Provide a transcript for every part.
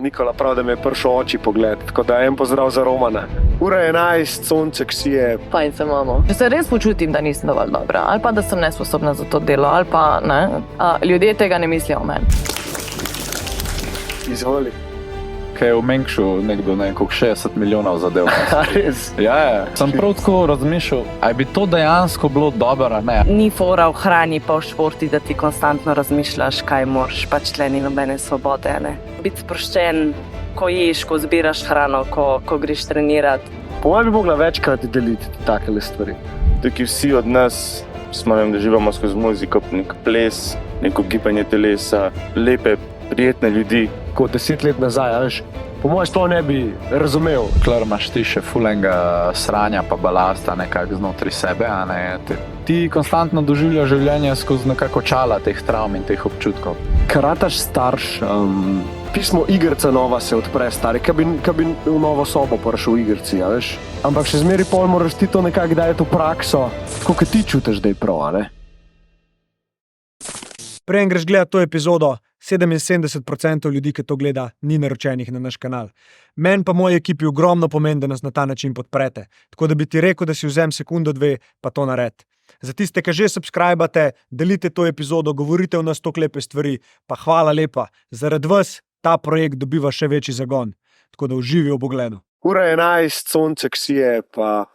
Nikola prav, da mi je prišel oči pogled, tako da en pozdrav za Romana. Ura 11, sonček si je. Fajn se imamo. Če se res počutim, da nisem dovolj dobra, ali pa da sem nesposobna za to delo, ali pa ne, ljudje tega ne mislijo o meni. Izvoli. Kaj je v Mengšu nekdo nekako 60 milijonov zadev. Res? Ja. Sem prav tako razmišljal, ali bi to dejansko bilo dobro, ne? Ni fora v hrani pa v športi, da ti konstantno razmišljaš, kaj moraš, pač tle ni nobene svobode, ne. Biti sproščen, ko ješ, ko zbiraš hrano, ko greš trenirati. Po mojem bi mogla večkrat deliti takele stvari. Tukaj vsi od nas smo, da živimo skozi muziko, nek ples, neko gibanje telesa, lepe, prijetne ljudi. Kot 10 let nazaj, veš, po mojem sploh ne bi razumel. Kler imaš ti še fulenga sranja pa balasta nekako znotri sebe, a ne? Ti konstantno doživljaš življenje skozi nekako čala teh travm in teh občutkov. Karataš starš, pismo igrica nova se odpre, stari, kaj bi v novo sobo prišel v igrici, ja, veš. Ampak še zmeri pol moraš ti to nekako dajeti v prakso, tako kot ti čutiš, da je prav, a ne? Preden greš gledat to epizodo, 77% ljudi, ki to gleda, ni naročenih na naš kanal. Meni pa moji ekipi ogromno pomeni, da nas na ta način podprete. Tako da bi ti rekel, da si vzem sekundo, dve, pa to nared. Za tiste, ki že subscribate, delite to epizodo, govorite v nas toliko lepe stvari, pa hvala lepa. Zaradi vas ta projekt dobiva še večji zagon. Tako da uživi v pogledu. Ura 11, sonček si je, pa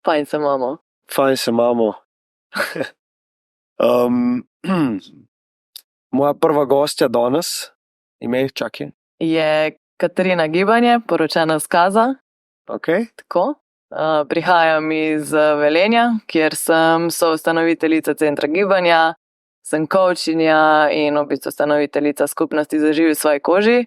Fajn se imamo. fajn se imamo. Moja prva gostja danes, ime čakaj. Je Katarina Gibanje, poročena s Kaza. Okay. Tako. Prihajam iz Velenja, kjer sem soustanoviteljica Centra gibanja, sem coachinja in v bistvu ustanoviteljica skupnosti Zaživi v svoji koži.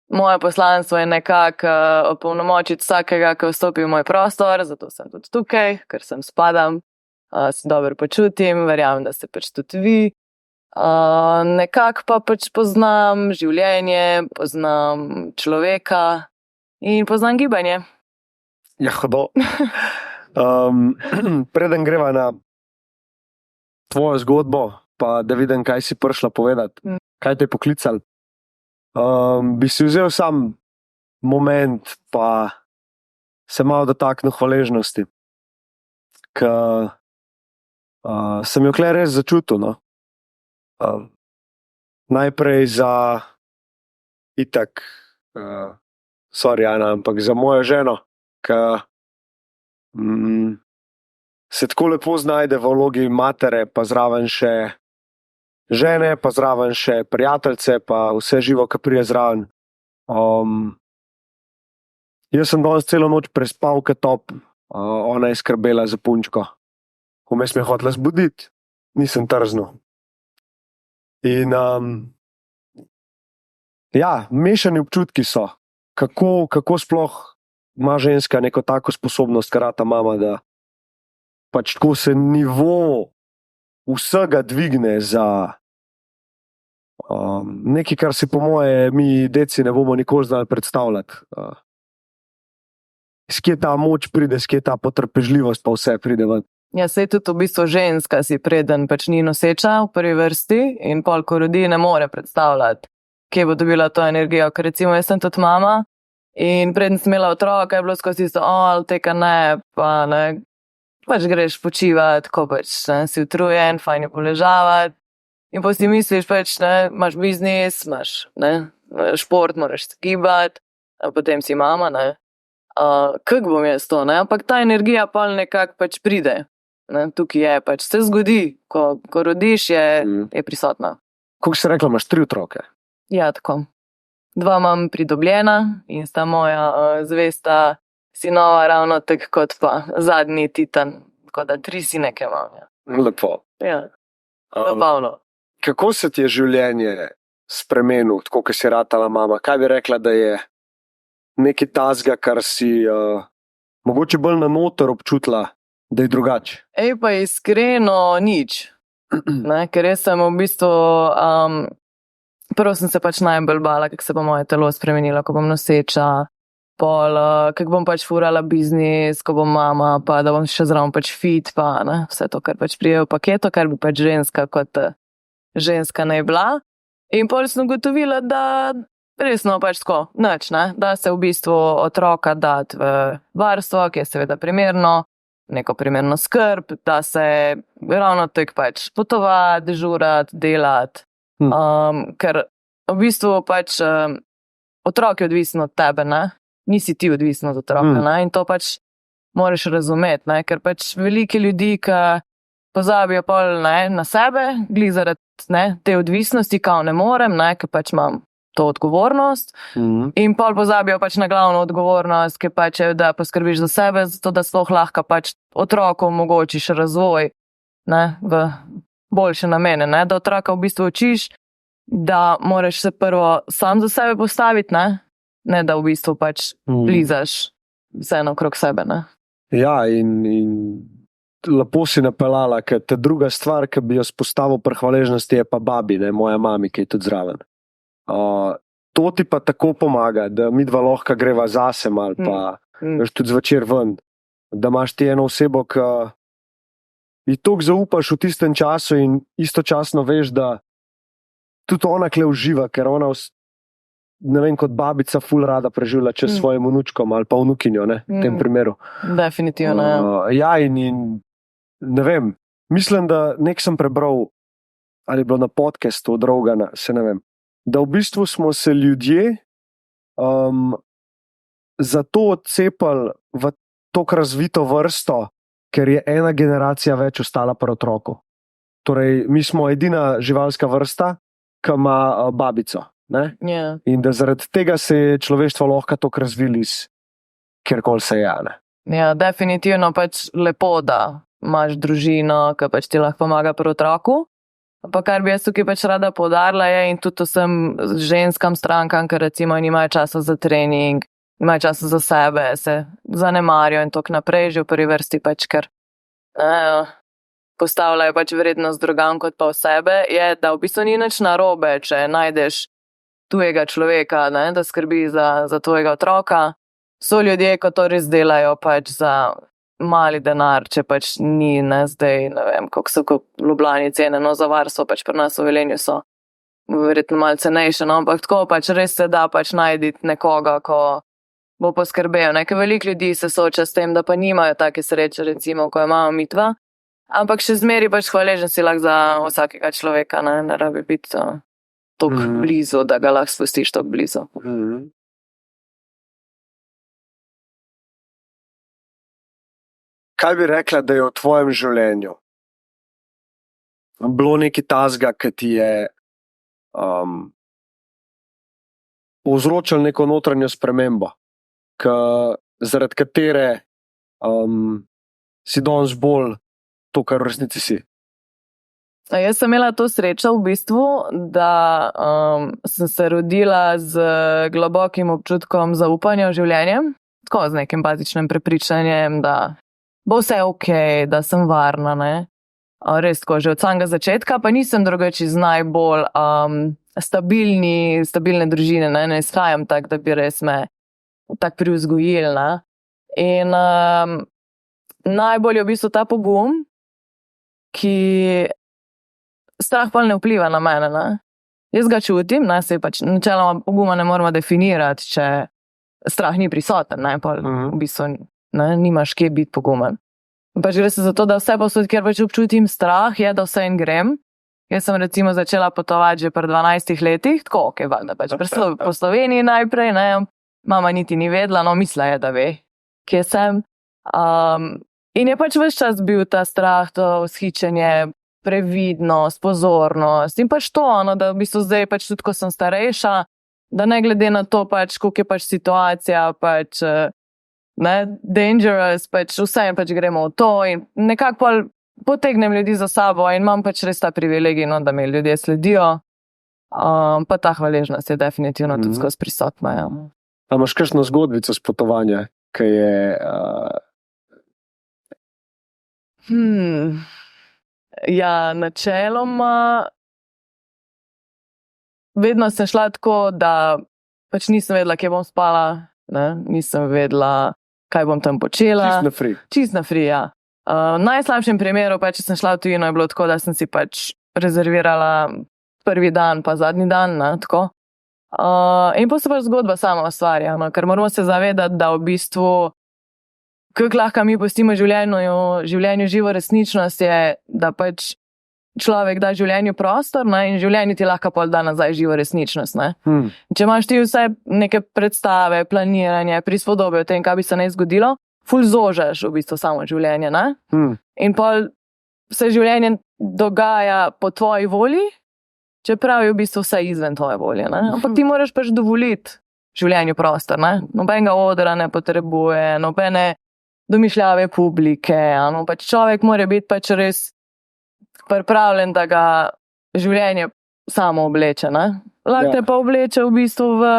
Moje poslanstvo je nekako opolnomočiti vsakega, ki vstopi v moj prostor, zato sem tudi tukaj, ker sem spadam, se dobro počutim, verjamem, da se pač tudi vi. Nekako pa pač poznam življenje, poznam človeka in poznam gibanje. Ja, hodo. Preden greva na tvojo zgodbo, pa da vidim, kaj si prišla povedati, kaj te je poklical, bi si vzel sam moment, pa se malo dotaknil hvaležnosti, ker sem jo kle res začutil, no. Najprej za itak, sorry Ana, ampak za mojo ženo, ki se tako lepo znajde v vlogi matere, pa zraven še žene, pa zraven še prijateljce, pa vse živo, ki prije zraven. Jaz sem danes celo noč prespal, kot top, ona je skrbela za punčko. Vmes me je hotela zbuditi, nisem trznil. In ja, mešani občutki so, kako sploh ima ženska neko tako sposobnost, karata mama, da pač tako se nivo vsega dvigne za nekaj, kar si po moje mi deci ne bomo nikoli znali predstavljati. Skje ta moč pride, skje ta potrpežljivost, pa vse pride ven. Ja, sej tudi v bistvu ženska si preden pač ni noseča v prvi vrsti in pol, ko rodi, ne more predstavljati, kje bo dobila to energijo. Ker recimo jaz sem tudi mama in preden sem imela otroka, je bilo skozi tisto, ali teka ne, pa ne, pač greš počivati, ko pač ne, si utrujen, fajn je poležavati in pa si misliš pač, ne, imaš biznis, imaš ne, šport, moraš se gibati, potem si mama, ne. Kak bom jaz to, ne, ampak ta energija pa nekako pač pride. Ne, tukaj je, pač se zgodi, ko rodiš, je prisotna. Kako si rekla, imaš 3 otroke? Ja, tako. 2 imam pridobljena in sta moja zvesta sinova ravno tako kot pa zadnji titan, tako da 3 sineke imam. Ja. Lepo. Ja, zabavno. Kako se ti je življenje spremenilo, tako kot si ratala mama? Kaj bi rekla, da je nekaj tazga, kar si mogoče bolj na noter občutila, da je drugače? Pa iskreno nič. Ne, ker jaz sem v bistvu, prvo sem se pač najbolj bala, kako se bo moje telo spremenilo, ko bom noseča, pol, kako bom pač furala biznis, ko bom mama, pa da bom še zraven pač fit, pa ne, vse to, kar pač prije v paketu, kar bi pač ženska kot ženska naj bila. In pol sem ugotovila, da resno pač tako, nič, ne, da se v bistvu otroka dati v varstvo, ki je seveda primerno, neko primerno skrb, da se ravno tako pač potovati, dežurati, delati, ker v bistvu pač otrok je odvisen od tebe, ne, nisi ti odvisen od otroka, ne, in to pač moraš razumeti, ne, ker pač veliki ljudi, ki pozabijo pol, ne, na sebe, glih zaradi, ne, te odvisnosti, kao ne morem, ne, ker pač imam to odgovornost in pol pozabijo pač na glavno odgovornost, ki pač je, da poskrbiš za sebe, zato da sploh lahko pač otroku omogočiš razvoj, ne, v boljše namene, ne, da otroka v bistvu učiš, da moraš se prvo sam za sebe postaviti, ne da v bistvu pač blizaš vseeno okrog sebe, ne. Ja, in lepo si napeljala, ker ta druga stvar, ki bi jo spostavil pri hvaležnosti, je pa babi, ne, moja mami, ki je tudi zraven. To ti pa tako pomaga, da midva lahko greva zase mal, pa veš tudi zvečer ven, da imaš ti eno osebo, ki ji toliko zaupaš v tistem času in istočasno veš, da tudi ona kle uživa, ker ona, ne vem, kot babica ful rada preživlja čez svojim vnučkom ali pa vnukinjo, ne, v tem primeru. Definitivno, ja. Ja, in ne vem, mislim, da nek sem prebral, ali je bilo na podcastu od Rogana, se ne vem, da v bistvu smo se ljudje zato odcepali v tako razvito vrsto, ker je ena generacija več ostala pri otroku. Torej, mi smo edina živalska vrsta, ki ima babico. Ne? Yeah. In da zaradi tega se je človeštvo lahko tako razvili, kjerkoli se je. Ne? Ja, definitivno pač lepo, da imaš družino, ki pač ti lahko pomaga pri otroku. Pa kar bi jaz tukaj pač rada poudarila je, in tudi vsem ženskam strankam, ker recimo nimajo časa za trening, nimajo časa za sebe, se zanemarijo in tako naprej, že v prvi vrsti pač, ker postavljajo pač vrednost drugam kot pa v sebe, je, da v bistvu ni nič narobe, če najdeš tujega človeka, ne, da skrbi za tvojega otroka. So ljudje, ko to res delajo pač za mali denar, če pač ni, ne, zdaj, ne vem, koliko so v Ljubljani cene, no, za varstvo pač pri nas v Velenju so verjetno malo cenejše, no, ampak tako pač res se da pač najti nekoga, ko bo poskrbel. Nekaj veliko ljudi se sooča s tem, da pa nimajo take sreče, recimo, ko imamo midva, ampak še zmeri pač hvaležen si lahko za vsakega človeka, ne rabi biti toliko blizu, da ga lahko spustiš toliko blizu. Kaj bi rekla, da je v tvojem življenju bilo nekaj tazga, ki ti je povzročil neko notranjo spremembo, zaradi katere si danes bolj to, kar v resnici si? Jaz sem imela to srečo v bistvu, da sem se rodila z globokim občutkom zaupanja v življenje, tako z nekim bazičnim prepričanjem, da bo vse okej, da sem varna, ne. Res tako, že od samega začetka, pa nisem drugače iz najbolj stabilne družine, ne izhajam tako, da bi res me tako privzgojili, ne. In najbolj je v bistvu ta pogum, ki strah pa ne vpliva na mene, ne. Jaz ga čutim, ne, se pač načeloma poguma ne moramo definirati, če strah ni prisoten, ne, pa v bistvu ne, nimaš kje biti pogumen. Pač gre se za to, da vse posod, kjer pač občutim strah, je, da vse in grem. Jaz sem recimo začela potovati že pri 12 letih, tako, ok, valjda pač po Sloveniji najprej, ne, mama niti ni vedela, no, mislila je, da ve, kje sem. In je pač ves čas bil ta strah, to vzhičenje, previdnost, pozornost in pač to, da v bistvu zdaj pač tudi, ko sem starejša, da ne glede na to pač, koliko je pač situacija, pač ne, dangerous, pač vse pač gremo v to in nekako potegnem ljudi za sabo in imam pač res ta privilegij, no, da mi ljudje sledijo. Pa ta hvaležnost je definitivno tudi skozi prisotna. Ja. A imaš kakšno zgodbico s potovanja, ki je... Ja, načeloma vedno sem šla tako, da pač nisem vedela, kje bom spala, ne, nisem vedela, kaj bom tam počela. Čist na free, ja. V najslabšem primeru, pač, če sem šla v tujino, je bilo tako, da sem si pač rezervirala prvi dan pa zadnji dan, ne, tako. In pa se pač zgodba sama ustvarja, no? Ker moramo se zavedati, da v bistvu, kako lahko mi pustimo življenju živo resničnost, je, da pač človek da življenju prostor, ne? In življenje ti lahko pol da nazaj živo resničnost. Ne? Če imaš ti vse neke predstave, planiranje, prispodobe o tem, kaj bi se naj zgodilo, ful zožaš v bistvu samo življenje. Ne? In pol se življenje dogaja po tvoji volji, čeprav je v bistvu vse izven tvoje volje. Ne? Ampak ti moraš pač dovoliti življenju prostor. Ne? Nobenega odra ne potrebuje, nobene domišljave publike. No? Pač človek mora biti pač res pripravljen, da ga življenje samo obleče. Lahko te pa obleče v bistvu v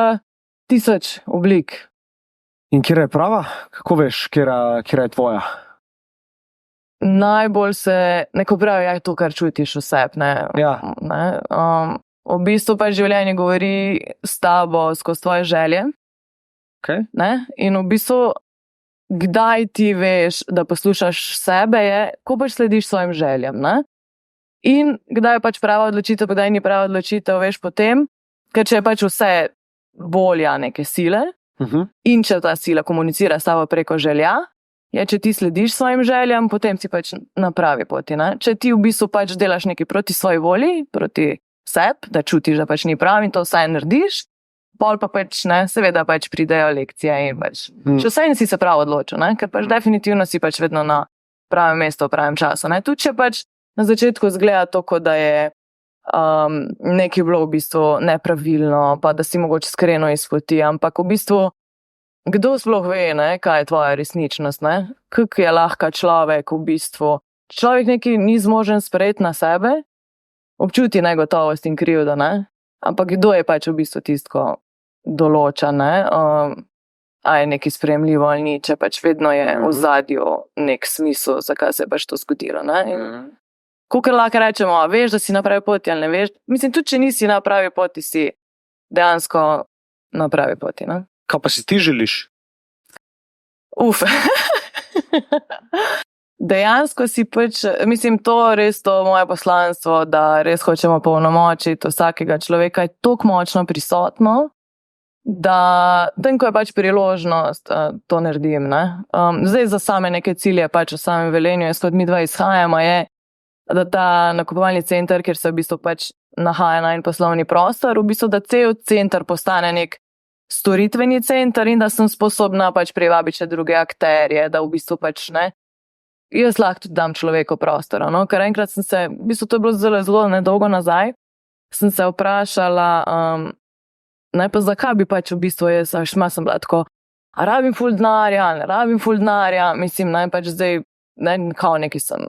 1000 oblik. In kje je prava? Kako veš, kje je tvoja? Najbolj se neko pravi, je to, kar čutiš v sebi. Ja. V bistvu pa življenje govori s tabo skozi tvoje želje. Okay. In v bistvu, kdaj ti veš, da poslušaš sebe, je, ko pač slediš svojim željam. In kdaj je pač prava odločitev, kdaj ni prava odločitev, veš potem, ker če je pač vse volja neke sile, in če ta sila komunicira s tabo preko želja, je, če ti slediš svojim željam, potem si pač na pravi poti. Če ti v bistvu pač delaš nekaj proti svoji volji, proti sebi, da čutiš, da pač ni prav in to vsaj narediš, pol pa pač seveda pač pridejo lekcije in pač še vsaj si se prav odločil, ker pač definitivno si pač vedno na pravem mestu v pravem času. Tudi če pač na začetku zgleda to, kot da je nekaj bilo v bistvu nepravilno, pa da si mogoče skreno iz poti, ampak v bistvu kdo sploh ve, kaj je tvoja resničnost, kako je lahko človek v bistvu. Človek nekaj ni zmožen sprejeti na sebe, občuti negotovost in krivdo, ampak kdo je pač v bistvu tisto določa, a je nekaj sprejemljivo ali ni, če pač vedno je v zadju nek smisel, zakaj se je pač to zgodilo. Kakor lahko rečemo, veš, da si na pravi poti ali ne veš, mislim, tudi če nisi na pravi poti, si dejansko na pravi poti. Kaj pa si ti želiš? Dejansko si pač, mislim, to moje poslanstvo, da res hočemo polnomočiti vsakega človeka, je toliko močno prisotno, da tem, ko je pač priložnost, to naredim. Zdaj za same neke cilje, pač v samem Velenju, jaz kot mi dva izhajamo, je, da ta nakupovalni center, kjer se v bistvu pač nahaja najin poslovni prostor, v bistvu, da cel center postane nek storitveni center in da sem sposobna pač privabiti še druge akterje, da v bistvu pač jaz lahko tudi dam človeku prostor. Ker enkrat sem se, v bistvu to je bilo zelo nedolgo nazaj, sem se vprašala, pa zakaj bi pač v bistvu jaz, sem bila tako, a rabim ful denarja, ne rabim ful denarja, mislim, pač zdaj, kao neki sem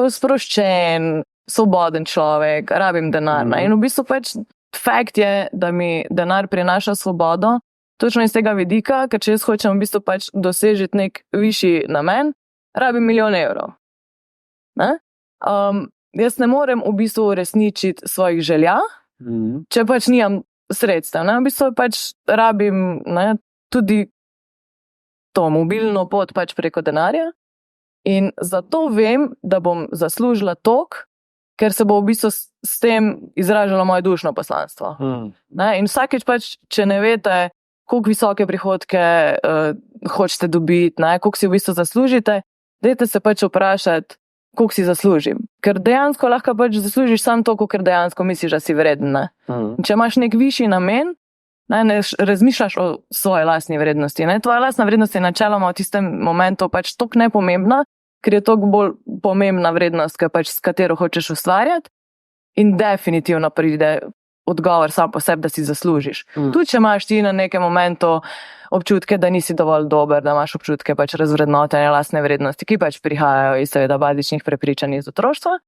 sproščen, svoboden človek, rabim denar. In v bistvu pač fakt je, da mi denar prinaša svobodo, točno iz tega vidika, ker če jaz hočem v bistvu pač dosežiti nek višji namen, rabim 1 milijon evrov. Jaz ne morem v bistvu uresničiti svojih želja, če pač nimam sredstev. V bistvu pač rabim tudi to mobilno pot pač preko denarja in zato vem, da bom zaslužila toliko, ker se bo v bistvu s tem izražalo moje dušno poslanstvo. In vsakeč pač, če ne veste, koliko visoke prihodke hočete dobiti, koliko si v bistvu zaslužite, dajte se pač vprašati, koliko si zaslužim. Ker dejansko lahko pač zaslužiš samo to, ker dejansko misliš, da si vreden. Če imaš nek višji namen, ne razmišljaš o svoji lastni vrednosti. Tvoja lastna vrednost je načeloma v tistem momentu pač toliko nepomembna, ker je toliko bolj pomembna vrednost, s katero hočeš ustvarjati in definitivno pride odgovor sam po sebi, da si zaslužiš. Tudi če imaš ti na nekem momentu občutke, da nisi dovolj dober, da imaš občutke pač razvrednotenja lastne vrednosti, ki pač prihajajo iz seveda bazičnih prepričanj iz otroštva,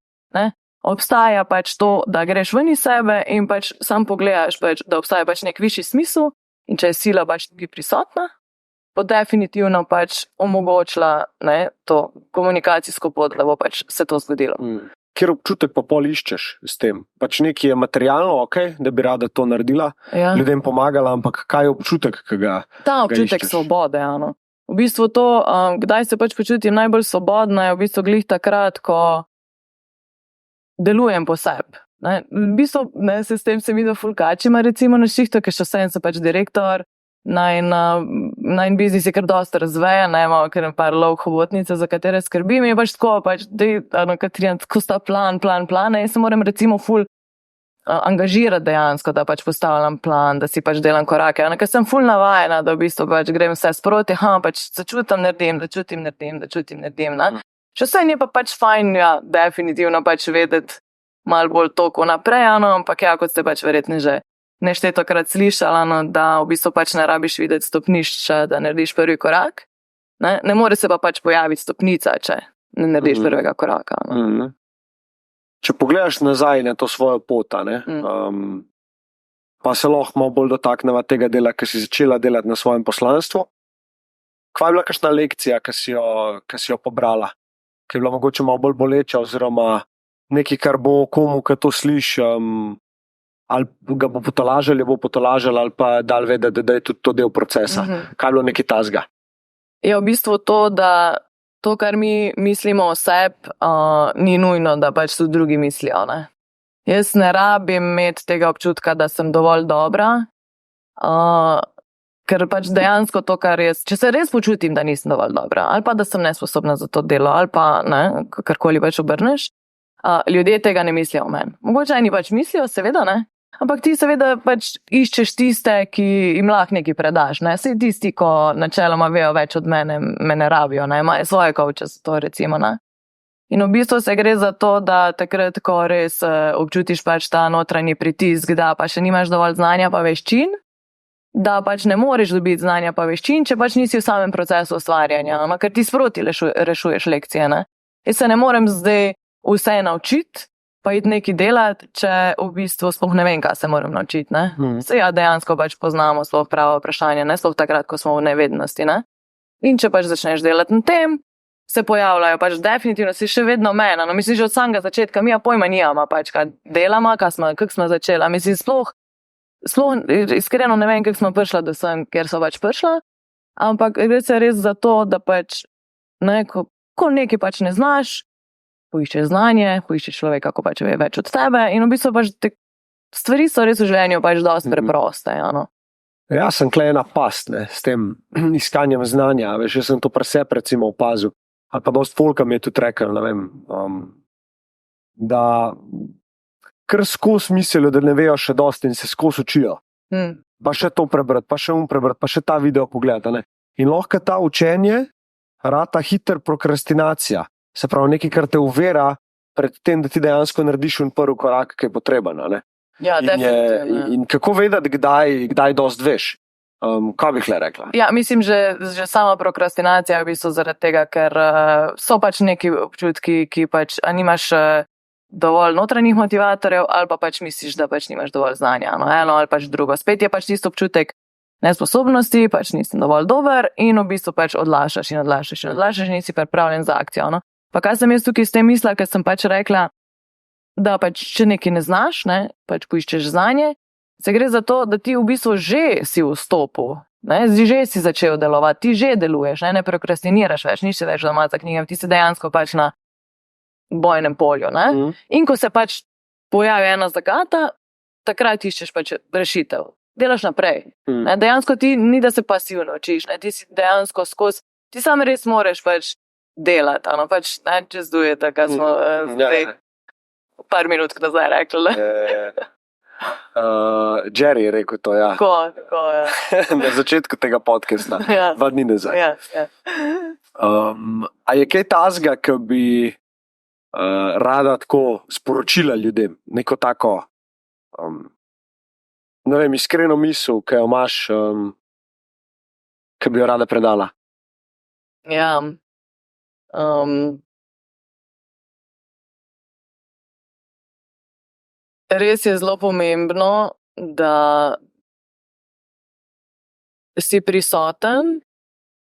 obstaja pač to, da greš ven iz sebe in pač sam pogledaš, pač, da obstaja pač nek višji smisel in če je sila pač tudi prisotna, bo definitivno pač omogočila to komunikacijsko pot, da bo pač se to zgodilo. Kjer občutek pa pol iščeš s tem? Pač nekaj je materialno, da bi rada to naredila, ljudem pomagala, ampak kaj je občutek, ki ga iščeš? Ta občutek svobode, V bistvu to, kdaj se pač počutim najbolj svobodna, je v bistvu glih takrat, ko delujem po sebi. Ne? V bistvu se s tem se mi do fulkačima, recimo na šihtu, ker še vsem sem pač direktor, najn biznis je kar dosta razveja, imamo kar par lov hobotnice, za katere skrbim, je pač tako, Katarina, tako sta plan, jaz se moram recimo ful angažirati dejansko, da pač postavljam plan, da si pač delam korake, ker sem ful navajena, da v bistvu pač grem vse sproti, pač začutim, naredim, ne. Še vse je pa pač fajn, ja, definitivno pač vedeti malo bolj toliko naprej, ampak ja, kot ste pač verjetno že neštetokrat slišali, da v bistvu pač ne rabiš videti stopnišča, da narediš prvi korak. Ne more se pa pač pojaviti stopnica, če ne narediš prvega koraka. Če pogledaš nazaj na to svojo pot, pa se lahko malo bolj dotakneva tega dela, ki si začela delati na svojem poslanstvu. Kaj je bila kakšna lekcija, ki si jo pobrala? Ki je bila mogoče malo bolj boleča, oziroma nekaj, kar bo komu, ki to sliši, ali ga bo potolažil, ali pa dal vedeti, da je tudi to del procesa. Kaj je bilo nekaj tazga? Je v bistvu to, da to, kar mi mislimo o sebi, ni nujno, da pač tudi drugi mislijo. Ne? Jaz ne rabim imeti tega občutka, da sem dovolj dobra, ker pač dejansko to, kar jaz, če se res počutim, da nisem dovolj dobra, ali pa da sem nesposobna za to delo, ali pa ne, karkoli pač obrneš, ljudje tega ne mislijo o meni. Mogoče eni pač mislijo, seveda ne, ampak ti seveda pač iščeš tiste, ki jim lahko nekaj predaš. Ne? Saj tisti, ko načeloma vejo več od mene, me ne rabijo, ne? Imajo svoje kovče za to, recimo. Ne? In v bistvu se gre za to, da takrat, ko res občutiš pač ta notranji pritisk, da pa še nimaš dovolj znanja pa veščin, da pač ne moreš dobiti znanja pa veščin, če pač nisi v samem procesu ustvarjanja, ker ti sproti rešuješ lekcije. Ne? Jaz se ne morem zdaj vse naučiti, pa iti nekaj delati, če v bistvu sploh ne vem, kaj se moram naučiti. Se ja dejansko pač poznamo sploh pravo vprašanje, ne sploh takrat, ko smo v nevednosti. Ne? In če pač začneš delati na tem, se pojavljajo pač definitivno, si še vedno mena. No, mislim, že od samega začetka mi pojma nijama, pač kaj delamo, kako smo začela. Mislim, sploh iskreno ne vem, kako smo prišla do sem, ker so pač prišla, ampak gre se res za to, da pač ko nekaj pač ne znaš, poiščeš znanje, poiščeš človeka, ko pač ve več od tebe in v bistvu pač stvari so res v življenju pač dosti preproste. Ja, sem kle ena past, s tem iskanjem znanja, veš, jaz sem to pri sebi recimo opazil, ali pa dosti folka mi je tudi rekel, ne vem, da kar skozi mislijo, da ne vejo še dosti in se skozi učijo. Pa še to prebrati, pa še prebrati, pa še ta video pogledati. Ne? In lahko ta učenje rata hiter prokrastinacija. Se pravi, nekaj, kar te uvera pred tem, da ti dejansko narediš prvi korak, ki je potreben. Ja, in kako vedeti, kdaj dosti veš? Kaj bi le rekla? Ja, mislim, že sama prokrastinacija je v bistvu zaradi tega, ker so pač neki občutki, ki pač nimaš dovolj notranjih motivatorjev, ali pa pač misliš, da pač nimaš dovolj znanja. Eno ali pač drugo. Spet je pač tisto občutek nesposobnosti, pač nisem dovolj dober in v bistvu pač odlašaš in nisi pripravljen za akcijo. Pa kaj sem jaz tukaj s tem mislila, ker sem pač rekla, da pač če nekaj ne znaš, pač poiščeš znanje, se gre za to, da ti v bistvu že si vstopil, že si začel delovati, ti že deluješ, ne prokrastiniraš več, nisi več doma za knjigami, ti si dejansko pač na bojnem polju. In ko se pač pojavi ena zagata, takrat iščeš pač rešitev. Delaš naprej. Dejansko ti ni, da se pasivno učiš, ti si dejansko skozi, ti sam res moreš pač delati, pač čez dujete, kaj smo zdaj par minut nazaj rekli. Jerry je rekel to, ja. Tako, ja. Na začetku tega podcasta, 2 dni nazaj. Ja. A je kaj tazga, ki bi rada tako sporočila ljudem, neko tako ne vem, iskreno misel, ki jo imaš, ki bi jo rada predala? Ja. Res je zelo pomembno, da si prisoten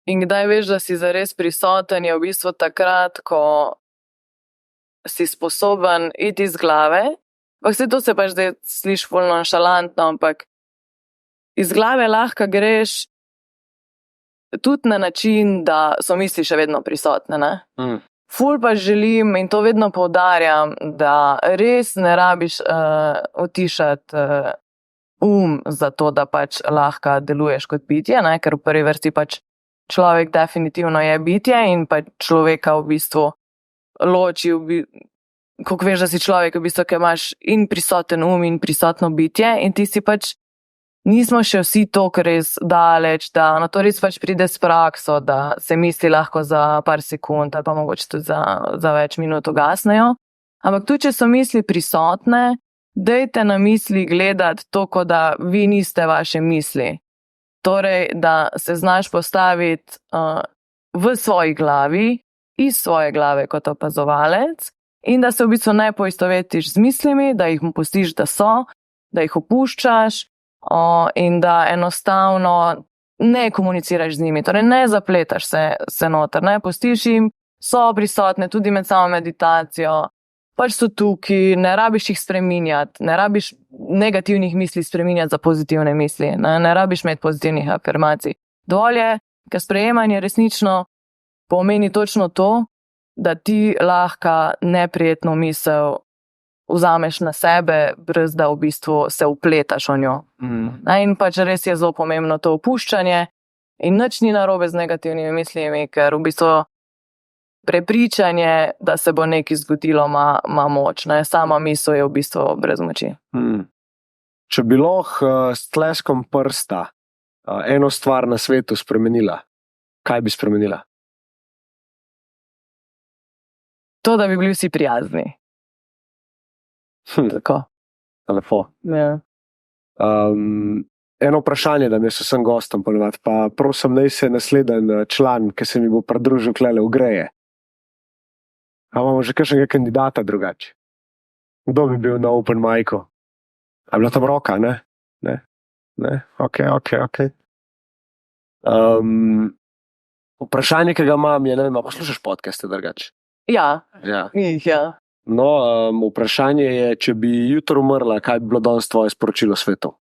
in kdaj veš, da si zares prisoten, je v bistvu takrat, ko si sposoben iti iz glave. Vse to se pač zdaj sliši ful nonšalantno, ampak iz glave lahko greš tudi na način, da so misli še vedno prisotne. Ful pa želim in to vedno poudarjam, da res ne rabiš utišati za to, da pač lahko deluješ kot bitje, ne? Ker v prvi vrsti pač človek definitivno je bitje in pa človeka v bistvu loči, kako veš, da si človek, v bistvu, ki imaš in prisoten in prisotno bitje in ti si pač nismo še vsi toliko res daleč, da na to res pač pride s prakso, da se misli lahko za par sekund ali pa mogoče tudi za več minut ugasnejo. Ampak tudi, če so misli prisotne, dajte na misli gledati to, kot da vi niste vaše misli. Torej, da se znaš postaviti v svoji glavi, iz svoje glave kot opazovalec in da se v bistvu ne poistovetiš z mislimi, da jih pustiš, da so, da jih opuščaš in da enostavno ne komuniciraš z njimi. Torej, ne zapletaš se noter, ne pustiš jim, so prisotne tudi med samo meditacijo. Pač so tukaj, ne rabiš jih spreminjati, ne rabiš negativnih misli spreminjati za pozitivne misli, ne rabiš imeti pozitivnih afirmacij. Dovolj je, ker sprejemanje resnično pomeni točno to, da ti lahko neprijetno misel vzameš na sebe, brez da v bistvu se upletaš v njo. In pač res je zelo pomembno to opuščanje in nič ni narobe z negativnimi mislimi, ker v bistvu prepričanje, da se bo nekaj zgodilo, ima moč. Ne? Sama misel je v bistvu brez moči. Če bi lahko s tleskom prsta eno stvar na svetu spremenila, kaj bi spremenila? To, da bi bili vsi prijazni. Tako. Lepo. Ja. Eno vprašanje, da mi jaz vsem gostom ponovadi, pa prosim, naj se naslednji član, ki se mi bo pridružil klele, ugreje. A imamo že kakšnega kandidata drugače? Kdo bi bil na open micu? A je bila tam roka, ne? Ne? Ok. Vprašanje, ki ga imam, je, ne vem, a poslušaš podcaste drugače? Ja. No, vprašanje je, če bi jutro umrla, kaj bi bilo danes tvoje sporočilo svetu?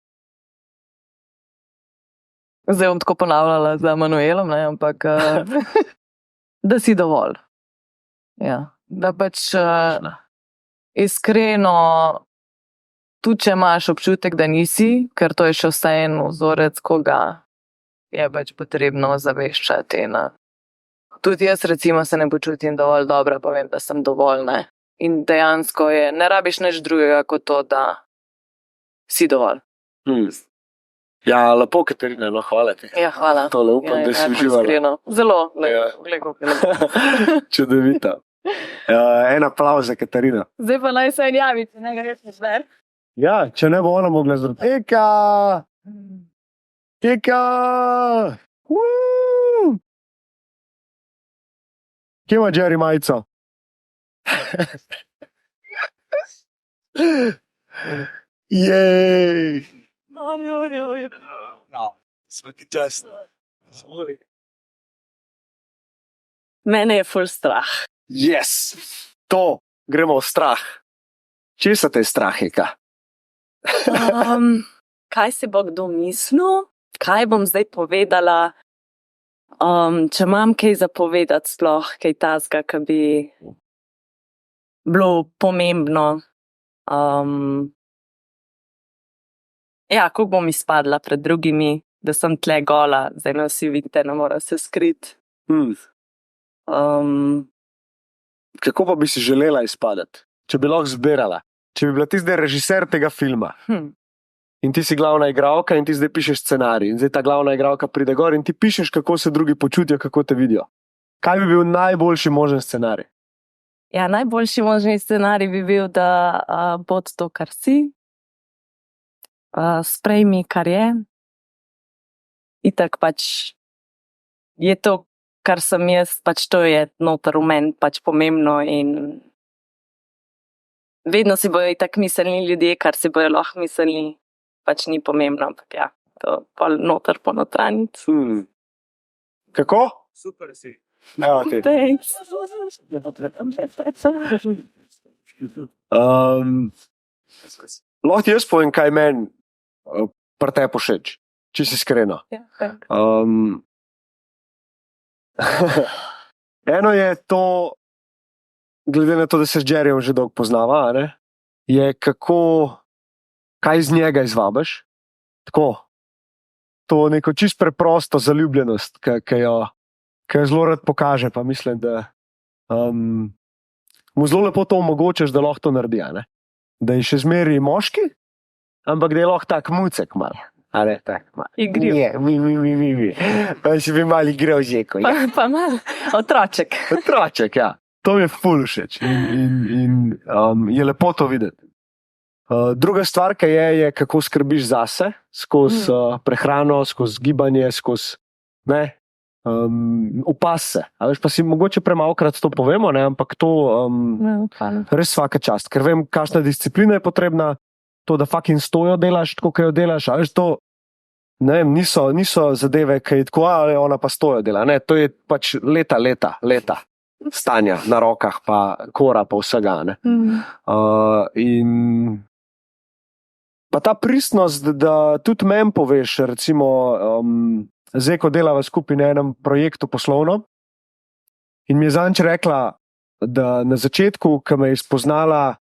Zdaj bom tako ponavljala za Manuelom, ne, ampak da si dovolj. Ja. Da pač iskreno, tudi če imaš občutek, da nisi, ker to je še vse en vzorec, koga je pač potrebno zaveščati. Tudi jaz recimo se ne počutim dovolj dobro, pa vem, da sem dovolj, ne. In dejansko je, ne rabiš nič drugega kot to, da si dovolj. Ja, lepo, Katarina, no, hvala ti. Ja, hvala. Tole upam, da si uživala. Iskreno. Zelo, lepo. Čudovito. En aplavz za Katarino. Zdaj pa naj se en javi, če ne ga rečeš ver. Ja, če ne bo ona mogla zdraviti. Eka! Kje ima Jerry majico? Jej! Svaki čas. Mene je ful strah. Yes! To, gremo v strah. Česa te je strah, Eka? Kaj si bo kdo mislil? Kaj bom zdaj povedala? Če imam kaj zapovedati sploh, kaj tazga, ki bi bilo pomembno. Ja, kako bom izpadla pred drugimi, da sem tle gola, zdaj ne vsi vidite, ne mora se skriti. Kako pa bi si želela izpadati, če bi lahko zbirala? Če bi bila ti zdaj režiser tega filma in ti si glavna igralka in ti zdaj pišeš scenarij in zdaj ta glavna igralka pride gor in ti pišeš, kako se drugi počutijo, kako te vidijo. Kaj bi bil najboljši možen scenarij? Ja, najboljši možni scenarij bi bil, da bod to, kar si. Sprejmi, kar je. Itak pač je to, kar sem jaz, pač to je noter v meni pač pomembno in vedno si bojo itak mislili ljudje, kar si bojo lahko mislili, pač ni pomembno, ampak ja, to pol noter ponotranjic. Kako? Super si. Evo ti. Thanks. Lahko ti jaz povem, kaj meni pri tebi všeč, če si iskreno. Ja, tak. Eno je to, glede na to, da se z Jerryjem že dolgo poznava, a ne, je kaj iz njega izvabiš. Tako, to neko čisto preprosto zaljubljenost, ki jo zelo rad pokaže, pa mislim, da mu zelo lepo to omogočaš, da lahko to naredi, a ne. Da je še zmeraj moški, ampak da je lahko tak mucek mal. A ne, tak mal. Igriv. Mi. Pa še bi mal igral žeko. Ja. Pa malo otroček. Otroček, ja. To mi je ful všeč in je lepo to videti. Druga stvar, ki je kako skrbiš zase, skozi prehrano, skozi gibanje, skozi upas se. A veš, pa si mogoče premalokrat to povemo, ne, ampak to res vsaka čast, ker vem, kakšna disciplina je potrebna, to, da fucking stojo delaš, tako, kot jo delaš, a veš, to, ne vem, niso zadeve, ki je tako, ali ona pa stojo dela, ne, to je pač leta stanja na rokah, pa kora, pa vsega, ne. In pa ta pristnost, da tudi meni poveš, recimo, zdaj, ko delava skupaj na enem projektu poslovno, in mi je zadnjič rekla, da na začetku, ko me je spoznala,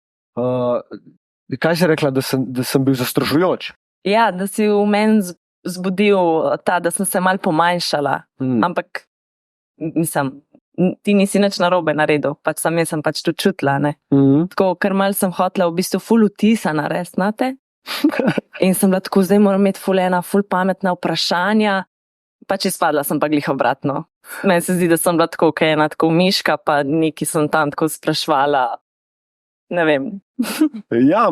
kaj si rekla, da sem bil zastrašujoč? Ja, da si v meni zbudil ta, da sem se malo pomanjšala, ampak mislim, ti nisi nič narobe naredil, pač jaz sem pač to čutila, ne. Tako, ker malo sem hotela v bistvu ful vtisana, res, znate? In sem bila tako, zdaj moram imeti ful pametna vprašanja, pač izpadla sem pa glih obratno. Meni se zdi, da sem bila tako, kaj ena tako miška, pa neki sem tam tako sprašvala, ne vem. Ja,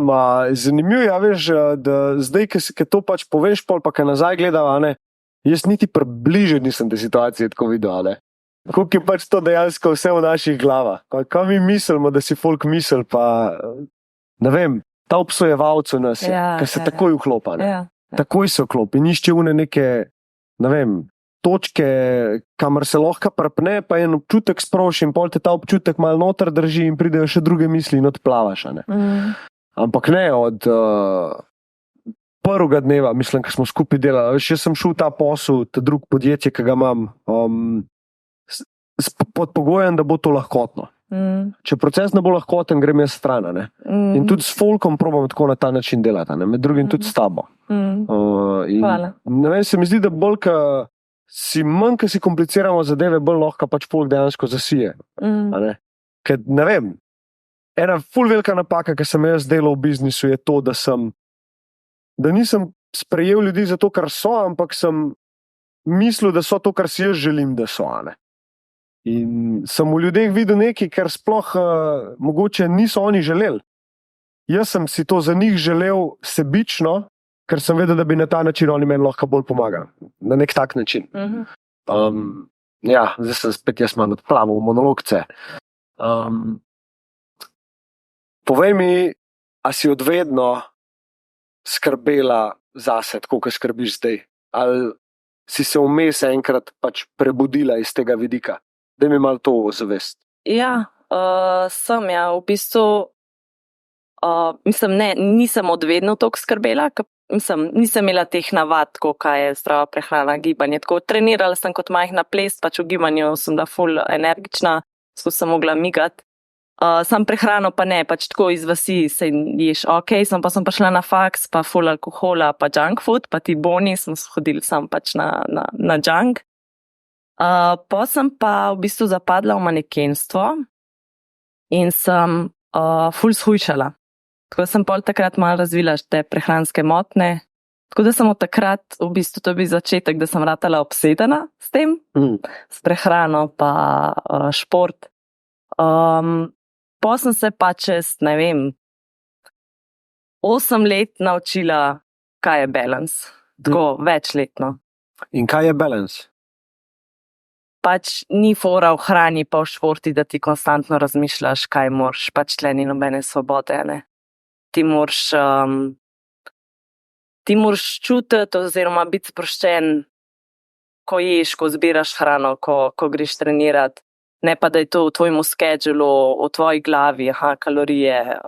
zanimivo je, veš, da zdaj, ki to pač poveš, pol pa kaj nazaj gledava, ne, jaz niti približno nisem te situacije tako videl, ne. Koliko je pač to dejansko vse v naših glavah. Kaj mi mislimo, da si folk misel, pa ne vem, ta obsojevalc v nas je, ki se takoj vklopa, ne. Takoj se vklopi, nišče une neke, ne vem, točke, kamor se lahko prpne, pa en občutek sproši in pol te ta občutek malo noter drži in pridejo še druge misli in odplavaš, ne. Ampak ne, od prvega dneva, mislim, ko smo skupaj delali, veš, jaz sem šel v ta posel, ta drug podjetje, ki ga imam, pod pogojem, da bo to lahkotno. Če proces ne bo lahkoten, grem jaz stran, ne. In tudi s folkom probam tako na ta način delati, ne, med drugim tudi s tabo. Hvala. Ne vem, se mi zdi, da bolj, manj, ko si kompliciramo zadeve, bolj lahko pač folk dejansko zasije. Ker, ne vem, ena ful velika napaka, ki sem jaz delal v biznisu, je to, da nisem sprejel ljudi za to, kar so, ampak sem mislil, da so to, kar si jaz želim, da so, ne. In sem v ljudeh videl nekaj, kar sploh mogoče niso oni želeli. Jaz sem si to za njih želel sebično, ker sem vedel, da bi na ta način oni meni lahko bolj pomagali. Na nek tak način. Ja, zdaj sem spet jaz malo odplaval v monologce. Povej mi, a si odvedno skrbela zase, tako kot skrbiš zdaj? Ali si se vmes enkrat pač prebudila iz tega vidika? Daj mi malo to zavest. Ja, sem, ja, v bistvu, mislim, ne, nisem odvedno toliko skrbela, nisem imela teh navad, tako kaj je zdrava prehrana, gibanje, tako trenirala sem kot majhna ples, pač v gibanju sem da ful energična, sem mogla migati. Sam prehrano pa ne, pač tako iz vasi se ješ, sem pa prišla na faks, pa ful alkohola, pa junk food, pa ti boni, smo hodili sam pač na junk. Pa sem pa v bistvu zapadla v manekenstvo in sem ful shujšala. Tako da sem pol takrat malo razvila te prehranske motnje. Tako da sem od takrat, v bistvu to je bil začetek, da sem ratala obsedena s tem, s prehrano pa šport. Pa sem se pa čez, ne vem, 8 let naučila, kaj je balance. Tako, večletno. In kaj je balance? Pač ni fora v hrani pa v športi, da ti konstantno razmišljaš, kaj moraš, pač tle ni nobene svobode, ne. Ti moraš čutiti oziroma biti sproščen, ko ješ, ko zbiraš hrano, ko greš trenirati. Ne pa, da je to v tvojem schedulu, v tvoji glavi, kalorije,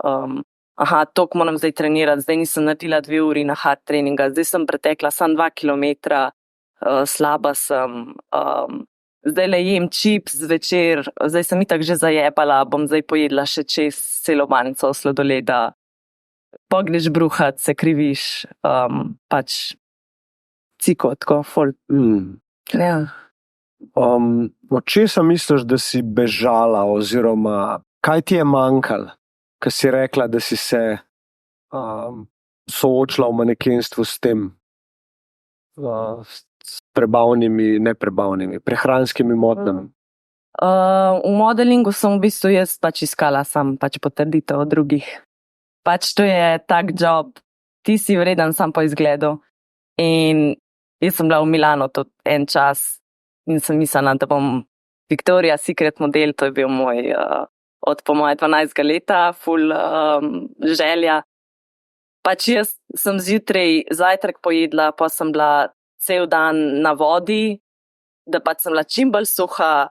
toliko moram zdaj trenirati, zdaj nisem naredila 2 uri na hard treninga, zdaj sem pretekla samo 2 kilometra, slaba sem, zdaj le jem čips zvečer, zdaj sem itak že zajebala, bom zdaj pojedla še čez celo banco sladoleda. Pogreš bruhat, se kriviš, pač ciko, tako ful. Ja. Od česa misliš, da si bežala, oziroma kaj ti je manjkalo, ko si rekla, da si se soočila v manekenstvu s tem, s neprebavnimi, prehranskimi motnjami? V modelingu sem v bistvu jaz pač iskala sam pač potrditev od drugih. Pač to je tak job, ti si vreden sam po izgledu. In jaz sem bila v Milano tudi en čas in sem mislila, da bom Victoria's Secret model, to je bil moj od po moje 12 leta, ful želja. Pač jaz sem zjutraj zajtrk pojedla, pa sem bila cel dan na vodi, da pač sem bila čim bolj suha,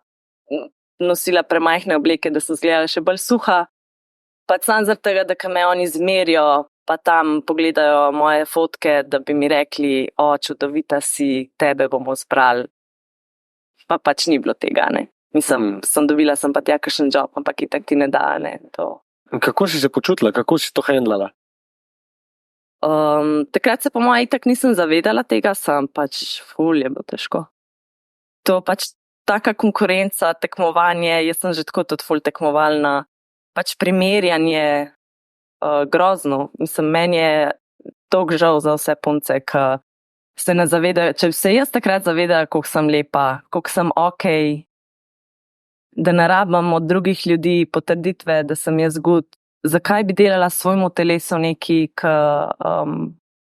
nosila premajhne obleke, da sem izgledala še bolj suha. Pač sam zaradi tega, da ko me oni zmerijo, pa tam pogledajo moje fotke, da bi mi rekli, čudovita si, tebe bomo zbrali. Pa pač ni bilo tega, ne. Mislim, sem pa tja kakšen job, ampak itak ti ne da, ne, to. Kako si se počutila, kako si to handlala? Takrat se po moje itak nisem zavedala tega, sem pač ful je bilo težko. To pač taka konkurenca, tekmovanje, jaz sem že tako tudi ful tekmovalna, pač primerjanje, grozno. Mislim, meni je toliko žal za vse punce, ki se ne zavedajo, če bi se jaz takrat zavedala, koliko sem lepa, koliko sem okej, da ne rabim od drugih ljudi potrditve, da sem jaz good. Zakaj bi delala svojemu telesu neki,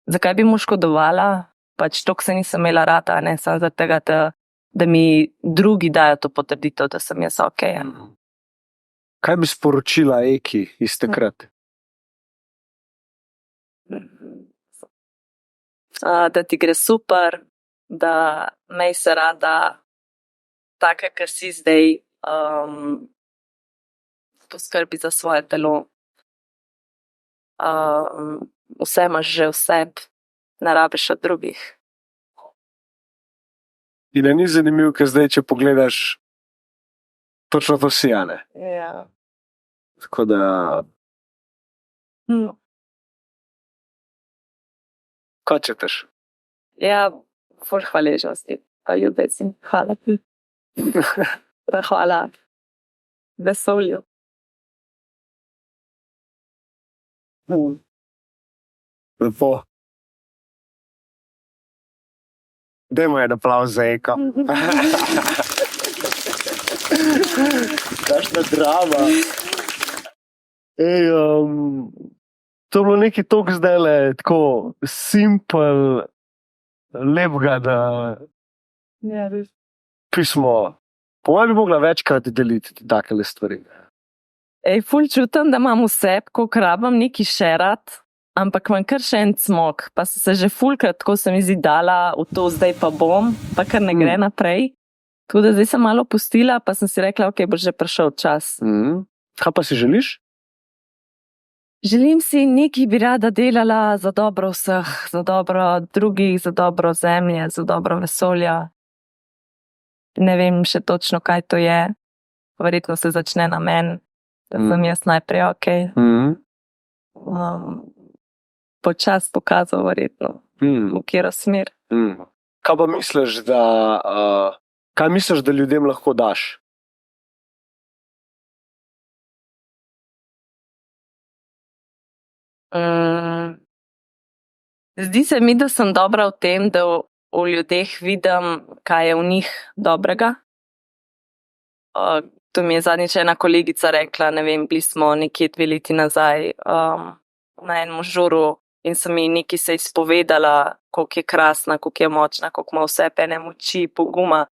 zakaj bi mu škodovala, pač toliko se nisem imela rada, ne, samo zaradi tega, da mi drugi dajo to potrditev, da sem jaz okej. Kaj bi sporočila Eki iz takrat? Da ti gre super, da mej se rada taka, kar si zdaj, poskrbi za svoje telo. Vse imaš že v sebi, ne rabiš od drugih. In ni zanimivo, ker zdaj, če pogledaš, točno to si, a ne? Ja. Tako da... Kaj četaš? Ja, ful hvaležnosti, pa ljubezni. Hvala ti. Hvala vesolju. Lepo. Dajmo en aplavz za Eko. Kakšna drama. Ej, to je bilo nekaj toliko zdajle, tako simpel, lepega, da Ja, res. pismo. Po mojem bi mogla večkrat deliti takele stvari. Ej, ful čutim, da imam vse, koliko rabim neki šerat, ampak imam kar še en cmok, pa sem se že fulkrat, tako se mi zdi dala v to, zdaj pa bom, pa kar ne gre naprej. Tako da zdaj sem malo pustila, pa sem si rekla, ok, bo že prišel čas. Kaj pa si želiš? Želim si, nekaj bi rada delala za dobro vseh, za dobro drugih, za dobro zemlje, za dobro vesolja. Ne vem še točno, kaj to je. Verjetno se začne na meni, da sem jaz najprej okej. Počas pokazal verjetno, v katero smer. Kaj pa misliš, kaj misliš, da ljudem lahko daš? Zdi se mi, da sem dobra v tem, da v ljudeh vidim, kaj je v njih dobrega. To mi je zadnjič ena kolegica rekla, ne vem, bili smo nekje 2 leti nazaj na enem žuru in sem ji nekaj se izpovedala, koliko je krasna, koliko je močna, koliko ima vse pene moči, poguma.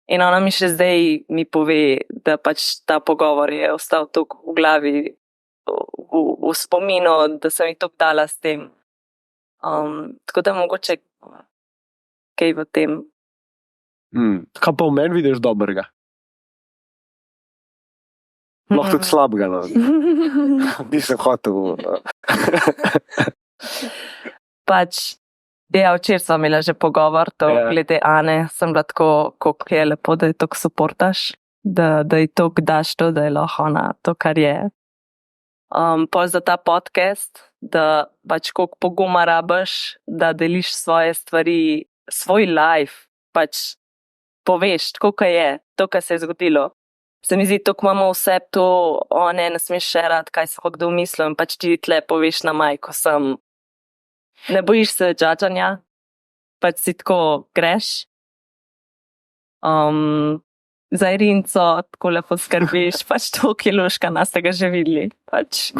In ona mi še zdaj mi pove, da pač ta pogovor je ostal toliko v glavi, v spominu, da sem ji to dala s tem. Tako da mogoče kaj v tem. Kaj pa v meni vidiš dobrega? Lahko tudi slabega, no. Nisem hotel. Pač Ja, včeraj sva imela že pogovor, to glede Ane, sem bila tako, koliko je lepo, da je toliko suportaš, da ji toliko daš to, da je lahko ona to, kar je. Pol za ta podcast, da pač koliko poguma rabiš, da deliš svoje stvari, svoj life, pač poveš, tako kaj je, to, kar se je zgodilo. Se mi zdi, tako imamo vse to, ne smeš šerat, kaj se kdo misli, in pač ti tle poveš na majko sem. Ne bojiš se džadžanja, pač si tako greš. Za Irinco tako lepo skrbiš, pač to kiloška nas tega že videli. Pač.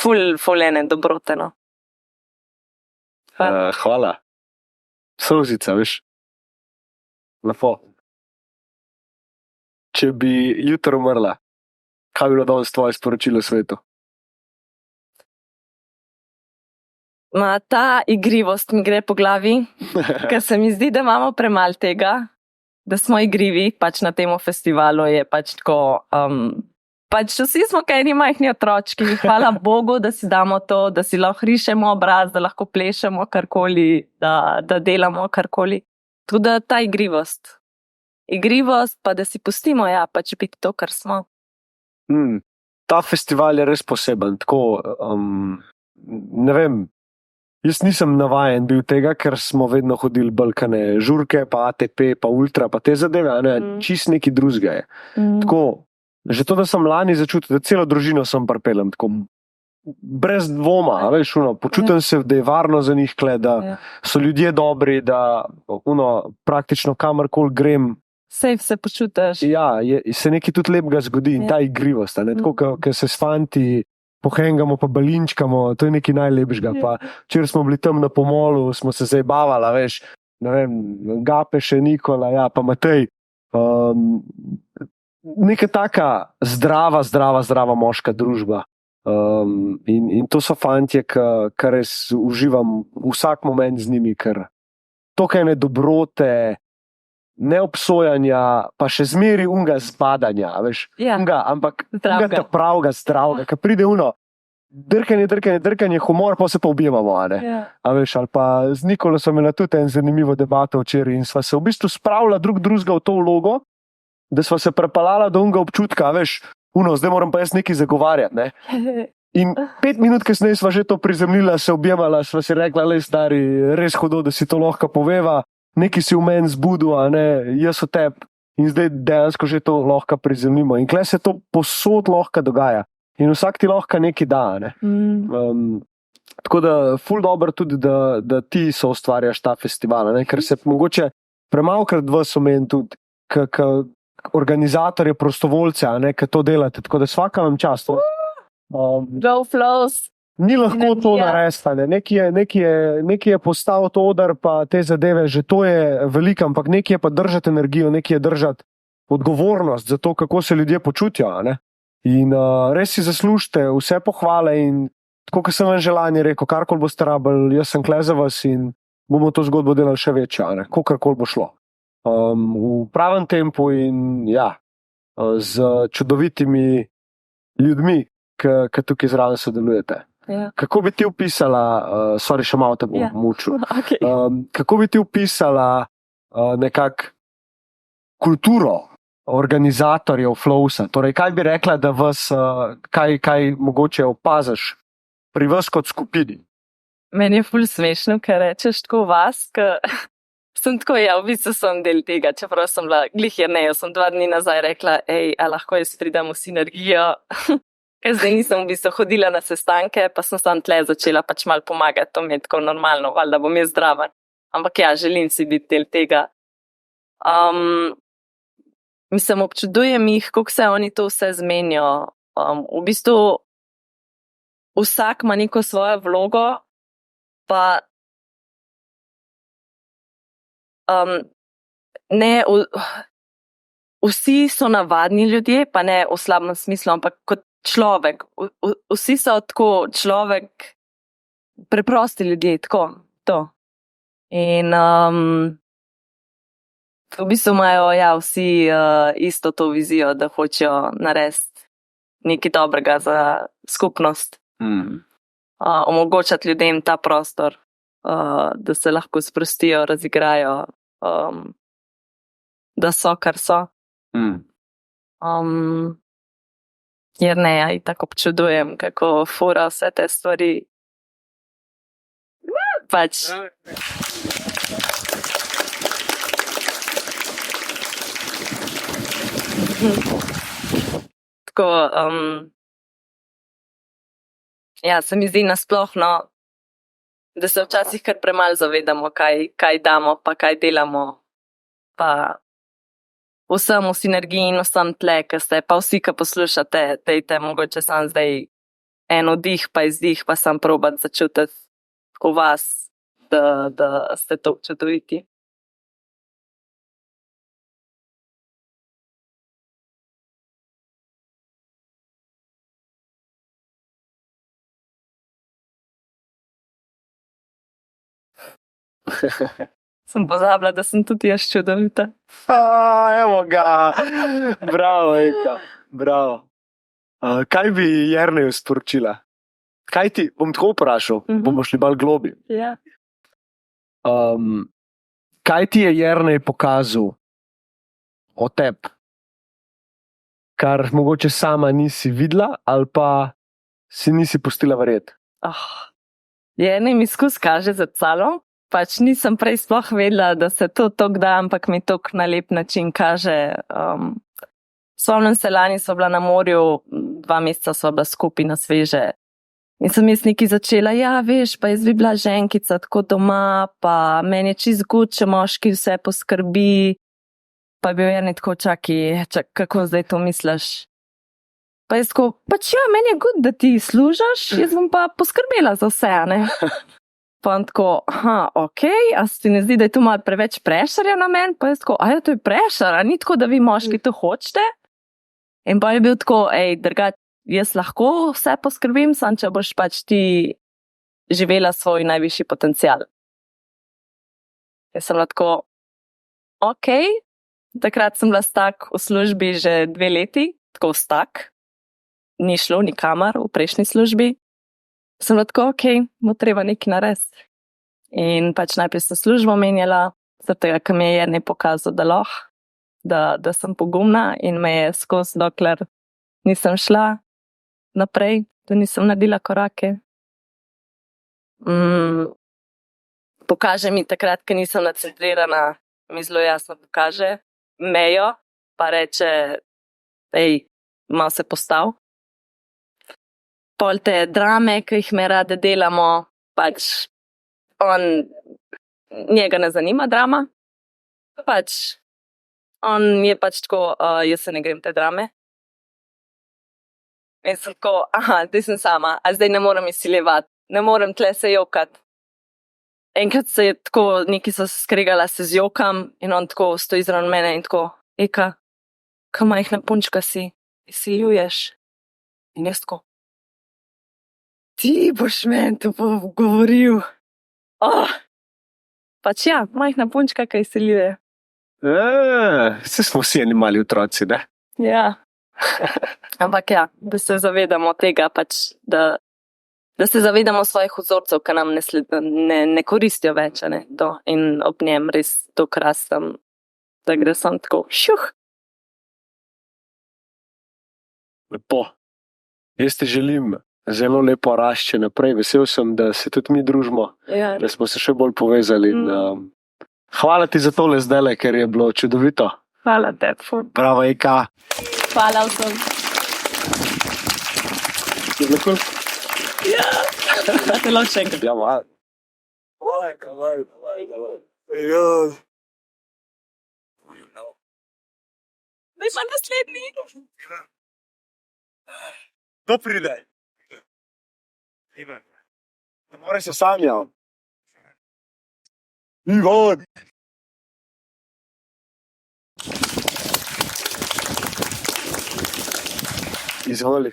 Ful ene dobrote, no. Hvala. Solzica, veš. Lepo. Če bi jutro umrla, kaj bi bilo danes tvoje sporočilo svetu? Ta igrivost mi gre po glavi, ker se mi zdi, da imamo premalo tega, da smo igrivi, pač na tem festivalu je pač tako, pač vsi smo kaj eni majhni otročki, hvala Bogu, da si damo to, da si lahko rišemo obraz, da lahko plešemo karkoli, da delamo karkoli. Tako da ta igrivost, pa da si pustimo, ja, pač biti to, kar smo. Ta festival je res poseben, tako, ne vem, jaz nisem navajen bil tega, ker smo vedno hodili balkane, žurke, pa ATP, pa ultra, pa te zadeve, čist neki drugega je. Tako, že to, da sem lani začutil, da celo družino sem pripeljem, tako, brez dvoma, veš, počutim se, da je varno za njih kle, da so ljudje dobri, da praktično kamorkoli grem. Safe se počutiš. Ja, se nekaj tudi lepega zgodi in ta igrivost, tako, ker se s fanti pohengamo pa balinčkamo, to je nekaj najlepšega. Pa včeraj smo bili tam na pomolu, smo se zabavala, veš, ne vem, Gape še Nikola, ja, pa Matej. Neka taka zdrava moška družba. In to so fantje, ki res uživam vsak moment z njimi, ker toliko ene dobrote, neobsojanja, pa še zmeri unga zbadanja, veš, ampak unga ta pravga zdravega, ki pride drkanje, humor, pa se pa objemamo, a veš, ali pa z Nikolo smo imeli tudi en zanimivo debato včeraj in sva se v bistvu spravila drugega v to vlogo, da sva se prepalala do unga občutka, veš, zdaj moram pa jaz nekaj zagovarjati, ne. In 5 minut kasneje sva že to prizemljila, se objemala, sva si rekla, le stari, res hudo, da si to lahko poveva, nekaj si v meni zbudil, jaz o tebi in zdaj dejansko že to lahko prizemljimo. In kle se to posod lahko dogaja. In vsak ti lahko nekaj da, ne. Tako da ful dobro tudi, da ti so ustvarjaš ta festival, ne, ker se mogoče premalokrat vas omen tudi, organizatorje, prostovoljce, ki to delate, tako da svaka vam čast. Go flows. Ni lahko to narediti, nekaj je postavil to odar, pa te zadeve, že to je veliko, ampak nekaj je pa držati energijo, nekaj je držati odgovornost za to, kako se ljudje počutijo. In res si zaslužite vse pohvale in tako, kot sem vam že lani rekel, karkoli boste rabili, jaz sem kle za vas in bomo to zgodbo delali še večja, kakorkoli bo šlo. V pravem tempu in ja, z čudovitimi ljudmi, ki tukaj zraven sodelujete. Ja. Kako bi ti opisala, še malo te bom mučil, kako bi ti opisala nekako kulturo organizatorjev Flowsa? Torej, kaj bi rekla, da vas, kaj mogoče opaziš pri vas kot skupini? Meni je ful smešno, ker rečeš tako vas, ker sem tako, v bistvu sem del tega, čeprav sem bila glih jaz sem 2 dni nazaj rekla, a lahko jaz pridem v sinergijo. Zdaj nisem v bistvu hodila na sestanke, pa sem sam tle začela pač malo pomagati, to mi je tako normalno, valjda bom jaz zdrava. Ampak želim si biti del tega. Mislim, občudujem jih, kako se oni to vse zmenijo. V bistvu vsak ima neko svojo vlogo, pa vsi so navadni ljudje, pa ne v slabem smislu, ampak kot človek, vsi so tako človek, preprosti ljudje, tako, to. In v bistvu imajo vsi isto to vizijo, da hočejo narediti nekaj dobrega za skupnost. omogočati ljudem ta prostor, da se lahko sprostijo, razigrajo, da so, kar so. Jerneja in tako občudujem, kako fura vse te stvari. Pač. Tako, ja, se mi zdi nasploh, no, da se včasih kar premalo zavedamo, kaj damo, pa kaj delamo, pa vsem v sinergiji in vsem tle, ki ste, pa vsi, ki poslušate, dejte mogoče sam zdaj en vdih, pa izdih, pa sam probat začutiti v vas, da ste to čudoviti. Sem pozabila, da sem tudi jaz čudovita. Evo ga, bravo, Eka, bravo. Kaj bi Jerneju sporočila? Kaj ti, bom tako vprašal, bomo šli bolj globi. Ja. Kaj ti je Jernej pokazal o tebi, kar mogoče sama nisi videla ali pa si nisi pustila verjeti? Jernej mi skozi kaže zrcalo, pač nisem prej sploh vedela, da se to tok da, ampak mi tok na lep način kaže. Spomnim se, lani sva bila na morju, 2 meseca sva bila skupaj na sveže. In sem jaz nekaj začela, ja, veš, pa jaz bi bila ženkica tako doma, pa meni je čist good, če moški vse poskrbi. Pa je bil Jernej tako, čakaj, kako zdaj to misliš? Pa jaz tako, pač ja, meni je good, da ti služaš, jaz bom pa poskrbela za vse, ne? Pa on tako, ok, a se ti ne zdi, da je to malo preveč prešarja na meni? Pa jaz tako, ja, to je prešar, a ni tako, da vi moški to hočete? In pa je bil tako, drugače, jaz lahko vse poskrbim, samo če boš pač ti živela svoj najvišji potencial. Jaz sem bila tako, ok, takrat sem bila stak v službi že 2 leti, tako stak, ni šlo nikamor v prejšnji službi. Sem bila tako, ok, bo treba nekaj narediti. In pač najprej sem službo menjala, zaradi tega, ker mi je Jernej pokazal, da lahko, da sem pogumna in me je skozi, dokler nisem šla naprej, da nisem naredila korake. Pokaže mi takrat, ker nisem nacentrirana, mi zelo jasno pokaže mejo, pa reče, malo se postav. Pol te drame, ki jih me rade delamo, pač njega ne zanima drama. Pač on je pač tako, jaz se ne grem te drame. In sem tako, zdaj sem sama, a zdaj ne morem izsiljevati, ne morem tle se jokati. Enkrat se je tako, neki so se skregala, se zjokam in on tako stoji zraven mene in tako, Eka, kaj majhna punčka si, izsiljuješ. In jaz tako, ti boš meni to govoril. Pač ja, majhna punčka, kaj izsiljuje. Vse smo vsi eni mali otroci, ne? Ja. Ampak ja, da se zavedamo tega, pač, da se zavedamo svojih vzorcev, ki nam ne koristijo več, ne, to. In ob njem res to krastam, da gre sam tako, šuh. Lepo. Jaz ti želim zelo lepo rašče naprej. Vesel sem, da se tudi mi družimo, Ja. da smo se še bolj povezali. Hvala ti za tole zdajle, ker je bilo čudovito. Hvala te, ful. Bravo, Eka. Hvala vsem. Ja. Te lahko še enkrat. Ja, malo. Daj pa naslednji. To pride. Ne moreš se sanjal. Igor. Izvoli.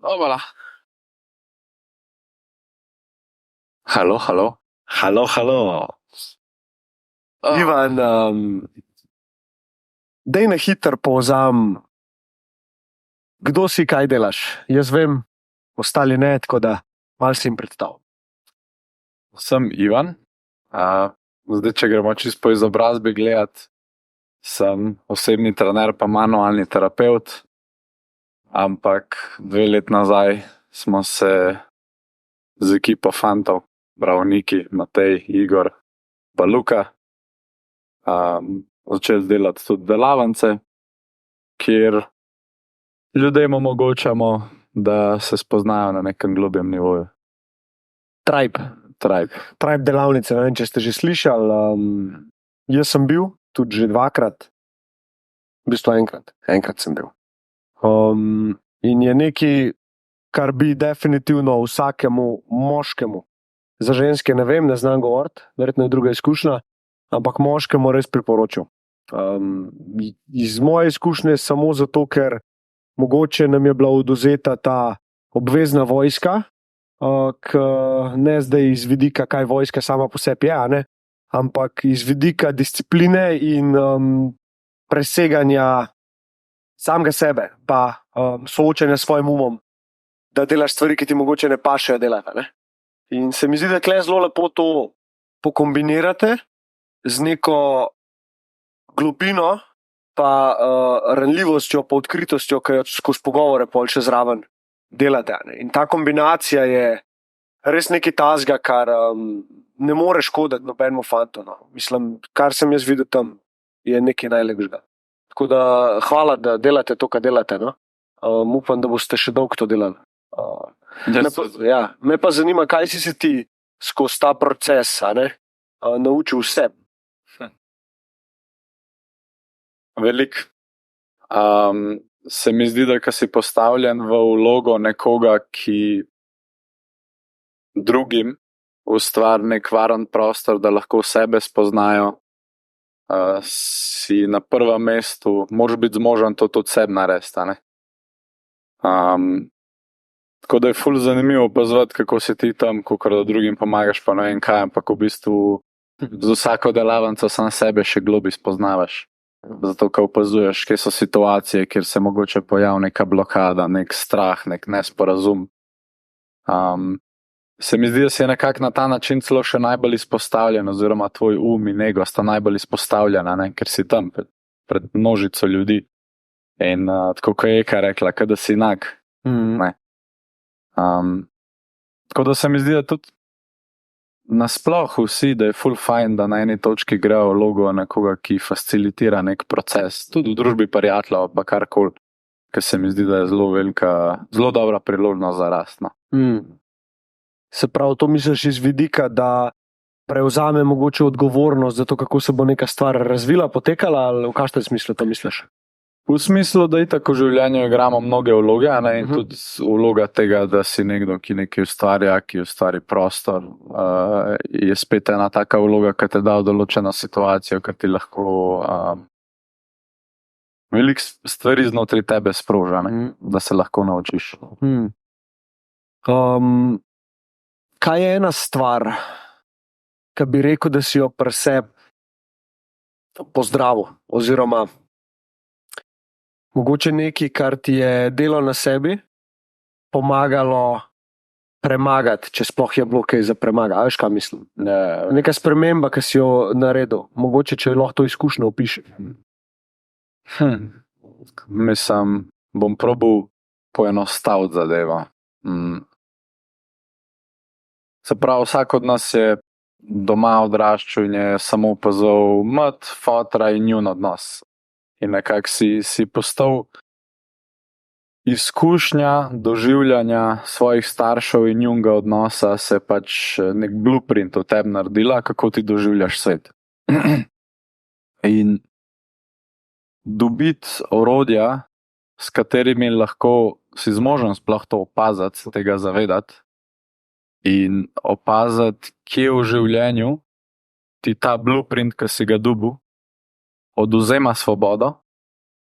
Hvala. Halo. Halo. Ivan, daj na hitro povzam, kdo si, kaj delaš. Jaz vem, ostali ne, tako da Mal si jim predstavil. Sem Ivan. Zdaj, če gremo čisto po izobrazbi gledati, sem osebni trener pa manualni terapeut, ampak 2 leti nazaj smo se z ekipo fantov, Bravniki, Matej, Igor pa Luka, začeli delati tudi delavnice, kjer ljudem omogočamo, da se spoznajo na nekem globjem nivoju. Tribe delavnice, ne vem, če ste že slišali. Jaz sem bil tudi že 2-krat, v bistvu enkrat sem bil. In je nekaj, kar bi definitivno vsakemu moškemu, za ženske ne vem, ne znam govoriti, verjetno je druga izkušnja, ampak moškemu res priporočil. Iz moje izkušnje samo zato, ker mogoče nam je bila odvzeta ta obvezna vojska, ne zdaj iz vidika, kaj vojska sama po sebi je, a ne, ampak iz vidika discipline in preseganja samega sebe, pa soočanja s svojim umom, da delaš stvari, ki ti mogoče ne pašejo delati. Ne? In se mi zdi, da tle zelo lepo to pokombinirate z neko globino, pa ranljivostjo, pa odkritostjo, ki jo skozi pogovore pol še zraven delate. Ne? In ta kombinacija je res nekaj tazga, kar ne more škoditi nobenemu fantu. No. Mislim, kar sem jaz videl tam, je nekaj najlepšega. Tako da hvala, da delate to, kar delate. No. Upam, da boste še dolgo to delali. Me pa zanima, kaj si se ti skozi ta proces naučil vse. Veliko. Se mi zdi, da ko si postavljen v vlogo nekoga, ki drugim ustvari nek varen prostor, da lahko sebe spoznajo, si na prvem mestu, moraš biti zmožen to tudi sebi narediti. Tako da je ful zanimivo opazovati, kako si ti tam, kako da drugim pomagaš, pa ne vem kaj, ampak v bistvu z vsako delavnico sam sebe še globi spoznavaš. Zato, ko opazuješ, kje so situacije, kjer se mogoče pojavi neka blokada, nek strah, nek nesporazum. Se mi zdi, da si je nekako na ta način celo še najbolj izpostavljen, oziroma tvoj in ego sta najbolj izpostavljena, ne? Ker si tam pred množico ljudi. In tako, ko je Eka rekla, kada si nag. Tako da se mi zdi, da tudi nasploh vsi, da je ful fajn, da na eni točki grejo vlogo nekoga, ki facilitira nek proces, tudi v družbi prijateljev, pa karkoli, ker se mi zdi, da je zelo velika, zelo dobra priložnost za rast. No. Se pravi, to misliš iz vidika, da prevzame mogoče odgovornost za to, kako se bo neka stvar razvila, potekala, ali v kakšnem smislu to misliš? V smislu, da itak v življenju igramo mnoge vloge, in tudi vloga tega, da si nekdo, ki nekaj ustvarja, ki ustvari prostor, je spet ena taka vloga, ki te da v določeno situacijo, ki ti lahko veliko stvari znotraj tebe sproža, da se lahko naučiš. Kaj je ena stvar, ki bi rekel, da si jo pri sebi pozdravil, oziroma mogoče nekaj, kar ti je delo na sebi pomagalo premagati, če sploh je bilo kaj za premagati. Veš, kaj mislim? Neka sprememba, ki si jo naredil. Mogoče, če lahko to izkušnjo opiši. Mislim, bom probal poenostaviti zadevo. Se pravi, vsak od nas je doma odraščal in je samo opazoval mat, fotra in njun odnos. In nekako si postal izkušnja doživljanja svojih staršev in njunga odnosa, se pač nek blueprint v tebi naredila, kako ti doživljaš svet. In dobiti orodja, s katerimi lahko si zmožen sploh to opaziti, se tega zavedati in opaziti, kje v življenju ti ta blueprint, ki si ga dobil, odvzema svobodo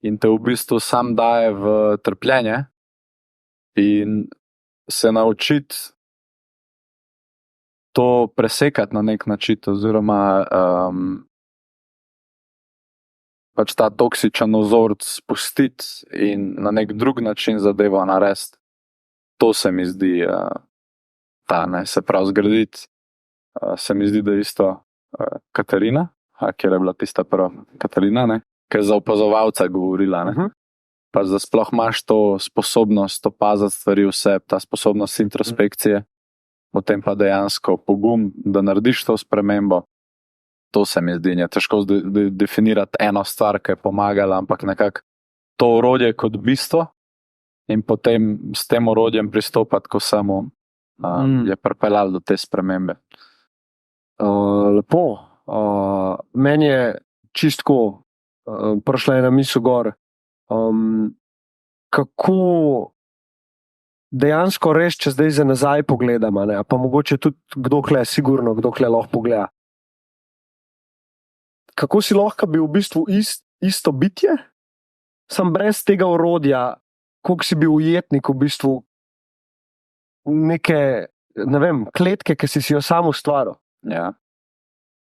in te v bistvu sam daje v trpljenje in se naučiti to presekati na nek način, oziroma pač ta toksičen vzorec spustiti in na nek drug način zadevo narediti. To se mi zdi ta, ne, se pravi zgraditi. Se mi zdi, da je isto Katarina, kjer je bila tista prva Katarina, ne, ki je za opazovalca govorila. Ne. Pa da sploh imaš to sposobnost opaziti stvari vse, ta sposobnost introspekcije, potem pa dejansko pogum, da narediš to spremembo. To se mi zdi, je težko definirati eno stvar, ki je pomagala, ampak nekako to orodje kot bistvo in potem s tem orodjem pristopati, ko samo je pripeljal do te spremembe. Lepo. Meni je čistko prišla ena misel gor. Kako dejansko res, če zdaj za nazaj pogledamo, ne, pa mogoče tudi kdo kle, sigurno kdo kle lahko pogleda. Kako si lahko bil v bistvu isto bitje, sam brez tega orodja, koliko si bil ujetnik v bistvu neke, ne vem, kletke, ki si jo sam ustvaril. Ja.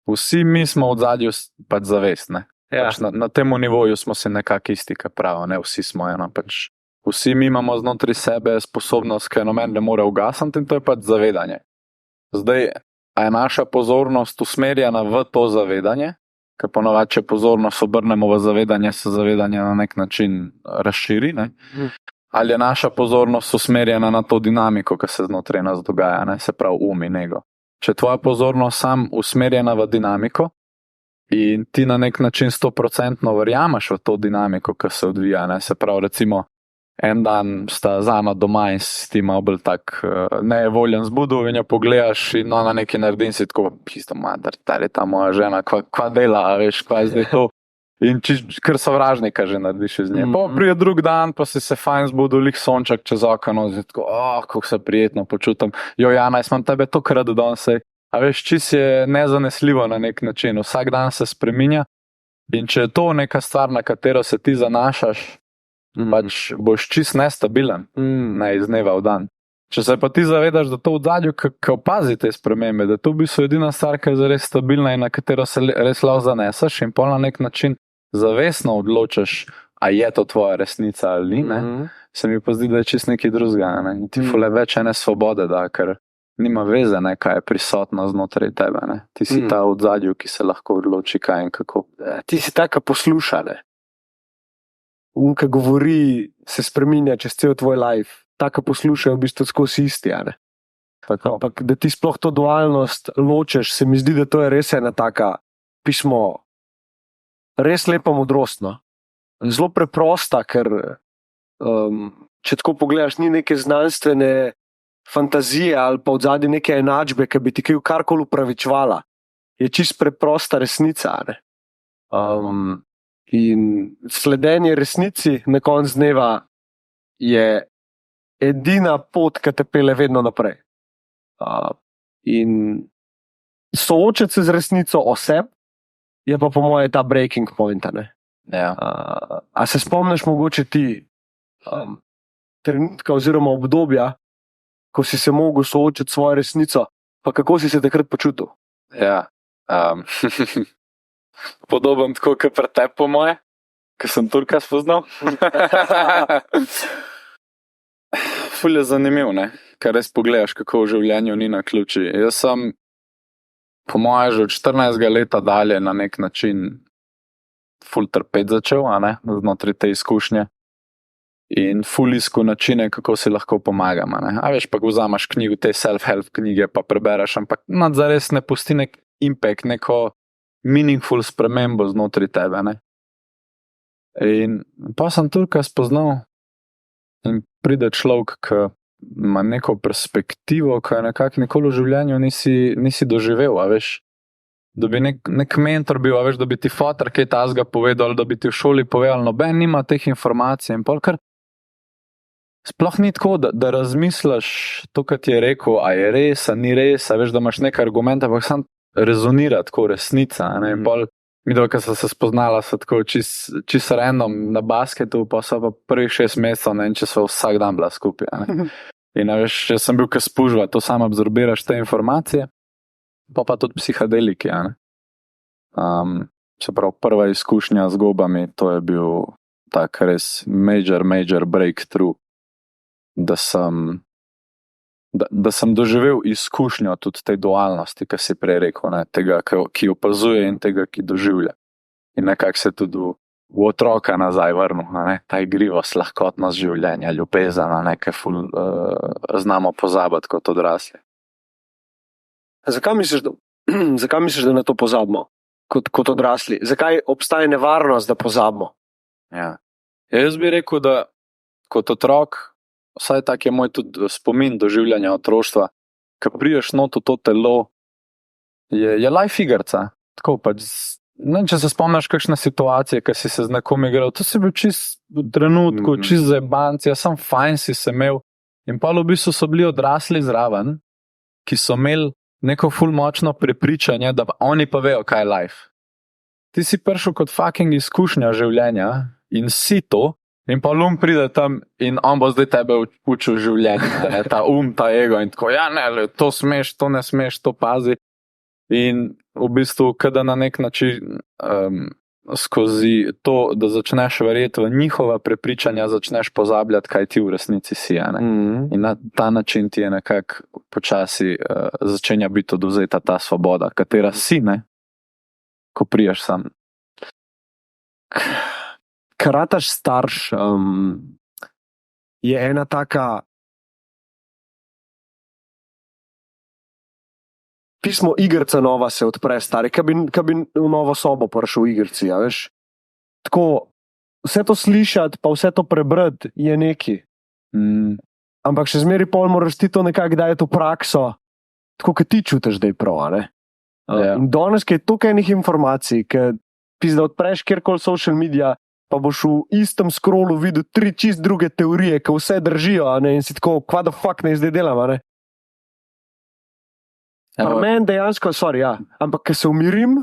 Vsi mi smo v zadju pač zavest, ne. Ja. Pač na tem nivoju smo si nekako isti, kot pravijo, ne vsi smo eno. Pač vsi mi imamo znotraj sebe sposobnost, ki noben ne more ugasniti, in to je pač zavedanje. Zdaj, a je naša pozornost usmerjena v to zavedanje, ker ponovadi, če pozornost obrnemo v zavedanje, se zavedanje na nek način razširi, ne? Ali je naša pozornost usmerjena na to dinamiko, ki se znotraj nas dogaja, ne? Se pravi in ego. Če je tvoja pozornost sam usmerjena v dinamiko in ti na nek način 100% verjameš v to dinamiko, ki se odvija, ne? Se pravi, recimo, en dan sta z Ano doma in si ti malo bolj tak nevoljen zbudil in jo pogledaš in ona nekaj naredi in si tako, pisto mater, ta je ta moja žena, kva dela, a veš, kva je zdaj to. In kar sovražnika že narediš iz nje. Pa prije drug dan, pa si se fajn zbudil, lik sonček čez okno, in tako, kako se prijetno počutim. Jana, jaz imam tebe to krat danes, a veš, čist je nezanesljivo na nek način, vsak dan se spreminja in če je to neka stvar, na katero se ti zanašaš, pač boš čist nestabilen, ne iz dneva v dan. Če se pa ti zavedaš, da to v zadju, ki opazi te spremembe, da to v bistvu edina stvar, ki je zares stabilna in na katero se res lahko zaneseš in pol na nek način zavestno odločaš, a je to tvoja resnica ali ne, se mi pa zdi, da je čist nekaj drugega, ne? In ti fule več ene svobode da, ker nima veze, ne, kaj je prisotno znotraj tebe, ne? Ti si ta v zadju, ki se lahko odloči kaj in kako. Ti si taka posluša, ne. Ki govori, se spreminja čez cel tvoj life. Taka posluša je v bistvu skozi isti, a ne. Ampak da ti sploh to dualnost ločeš, se mi zdi, da to je res ena taka pismo, res lepa modrost, no. Zelo preprosta, ker če tako pogledaš, ni neke znanstvene fantazije ali pa v zadnji neke enačbe, ki bi ti karkoli upravičevala. Je čist preprosta resnica, a ne. In sledenje resnici na koncu dneva je edina pot, ki te pelje vedno naprej. In soočati se z resnico o sebi je pa po moje ta breaking point, ne. Ja. A se spomniš mogoče ti trenutka oziroma obdobja, ko si se mogel soočiti s svojo resnico, pa kako si se takrat počutil? Ja. Podoben tako, kot pri tebi, po moje, ki sem Turka spoznal. Ful je zanimiv, ne? Kaj res pogledaš, kako v življenju ni na ključi. Jaz sem, po moje, že od 14 leta dalje na nek način ful trpeti začel, a ne, znotraj te izkušnje. In ful iskal načine, kako si lahko pomagam, a ne. A veš, pa vzameš knjigo, te self-help knjige, pa prebereš, ampak zares ne pusti nek impact, neko meaningful spremembo znotraj tebe, ne. In pa sem Turka spoznal in pride človek, ki ima neko perspektivo, ki je nekako nikoli v življenju nisi doživel, a veš. Da bi nek mentor bil, a veš, da bi ti fotar kaj tazga povedal, da bi ti v šoli povedal, noben nima teh informacij in pol kar sploh ni tako, da razmisliš to, kar ti je rekel, a je res, a ni res, a veš, da imaš nekaj argumenta, ampak sam rezonira tako resnica, a ne, in pol midva, ki so se spoznala, so tako čist random na basketu, pa so pa prvih 6 mesecev, ne, in če so vsak dan bila skupaj, a ne. In a veš, če sem bil kaj spužva, to sam absorbiraš te informacije, pa tudi psihadeliki, a ne. Se pravi, prva izkušnja z gobami, to je bil tak res major breakthrough, da sem da sem doživel izkušnjo tudi te dualnosti, ki si prej rekel, ne, tega, ki opazuje in tega, ki doživlja. In nekako se tudi v otroka nazaj vrnil, ne, ta igrivost, lahkotnost življenja, ljubezen, nekaj znamo pozabiti kot odrasli. Zakaj misliš, da na to pozabimo kot odrasli? Zakaj obstaja nevarnost, da pozabimo? Ja. Jaz bi rekel, da kot otrok, vsaj tak je moj tudi spomin doživljanja otroštva, ko priješ not v to telo, je life igrca. Tako pač, če se spomniš kakšne situacije, ki si se z nekom igral, to si bil čist v trenutku, čist zajebanci, sam fajn si se imel. In pa v bistvu so bili odrasli zraven, ki so imeli neko ful močno prepričanje, da oni pa vejo, kaj je life. Ti si prišel kot fucking izkušnja življenja in si to, in pa pride tam in on bo zdaj tebe učil življenje, da je ta ta ego in tako, ja ne, to smeš, to ne smeš, to pazi. In v bistvu, kada na nek način skozi to, da začneš verjeti v njihova prepričanja, začneš pozabljati, kaj ti v resnici si. In na ta način ti je nekako počasi začenja biti odvzeta ta svoboda, katera si, ne, ko priješ sam. Karataš starš je ena taka pismo igrca nova se odpre, stari, ka bi v novo sobo prišel v igrci, ja, veš. Tako, vse to slišati, pa vse to prebrati je neki. Ampak še zmeri pol moraš ti to nekako dajati v prakso, tako, kot ti čutiš, da je prav, ne? In danes, ki je toliko enih informacij, ki da odpreš kjerkoli social media, pa boš v istem scrollu videl 3 čist druge teorije, ki vse držijo, ne? In si tako, kva da fuck ne zdaj delam, ne? Meni dejansko, ampak ko se umirim,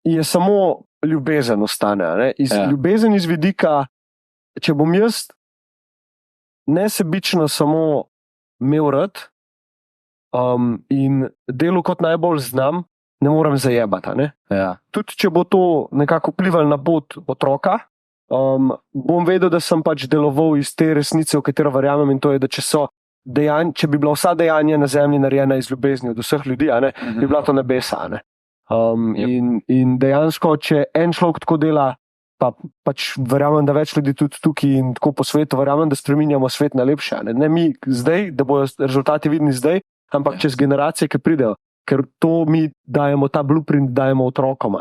je samo ljubezen ostane. Ne? Ljubezen iz vidika, če bom jaz nesebično samo imel rad in delu kot najbolj znam, ne morem zajebati. Ne? Ja. Tudi če bo to nekako vplivalo na pot otroka, bom vedel, da sem pač deloval iz te resnice, v katero verjamem, in to je, da če bi bila vsa dejanja na zemlji narejena iz ljubezni od vseh ljudi, bi bila to nebesa. In dejansko, če en človek tako dela, pa pač verjamem, da več ljudi tudi tukaj in tako po svetu, verjamem, da spreminjamo svet na lepše. Ne mi zdaj, da bodo rezultati vidni zdaj, ampak čez generacije, ki pridejo, ker to mi dajemo, ta blueprint dajemo otrokom.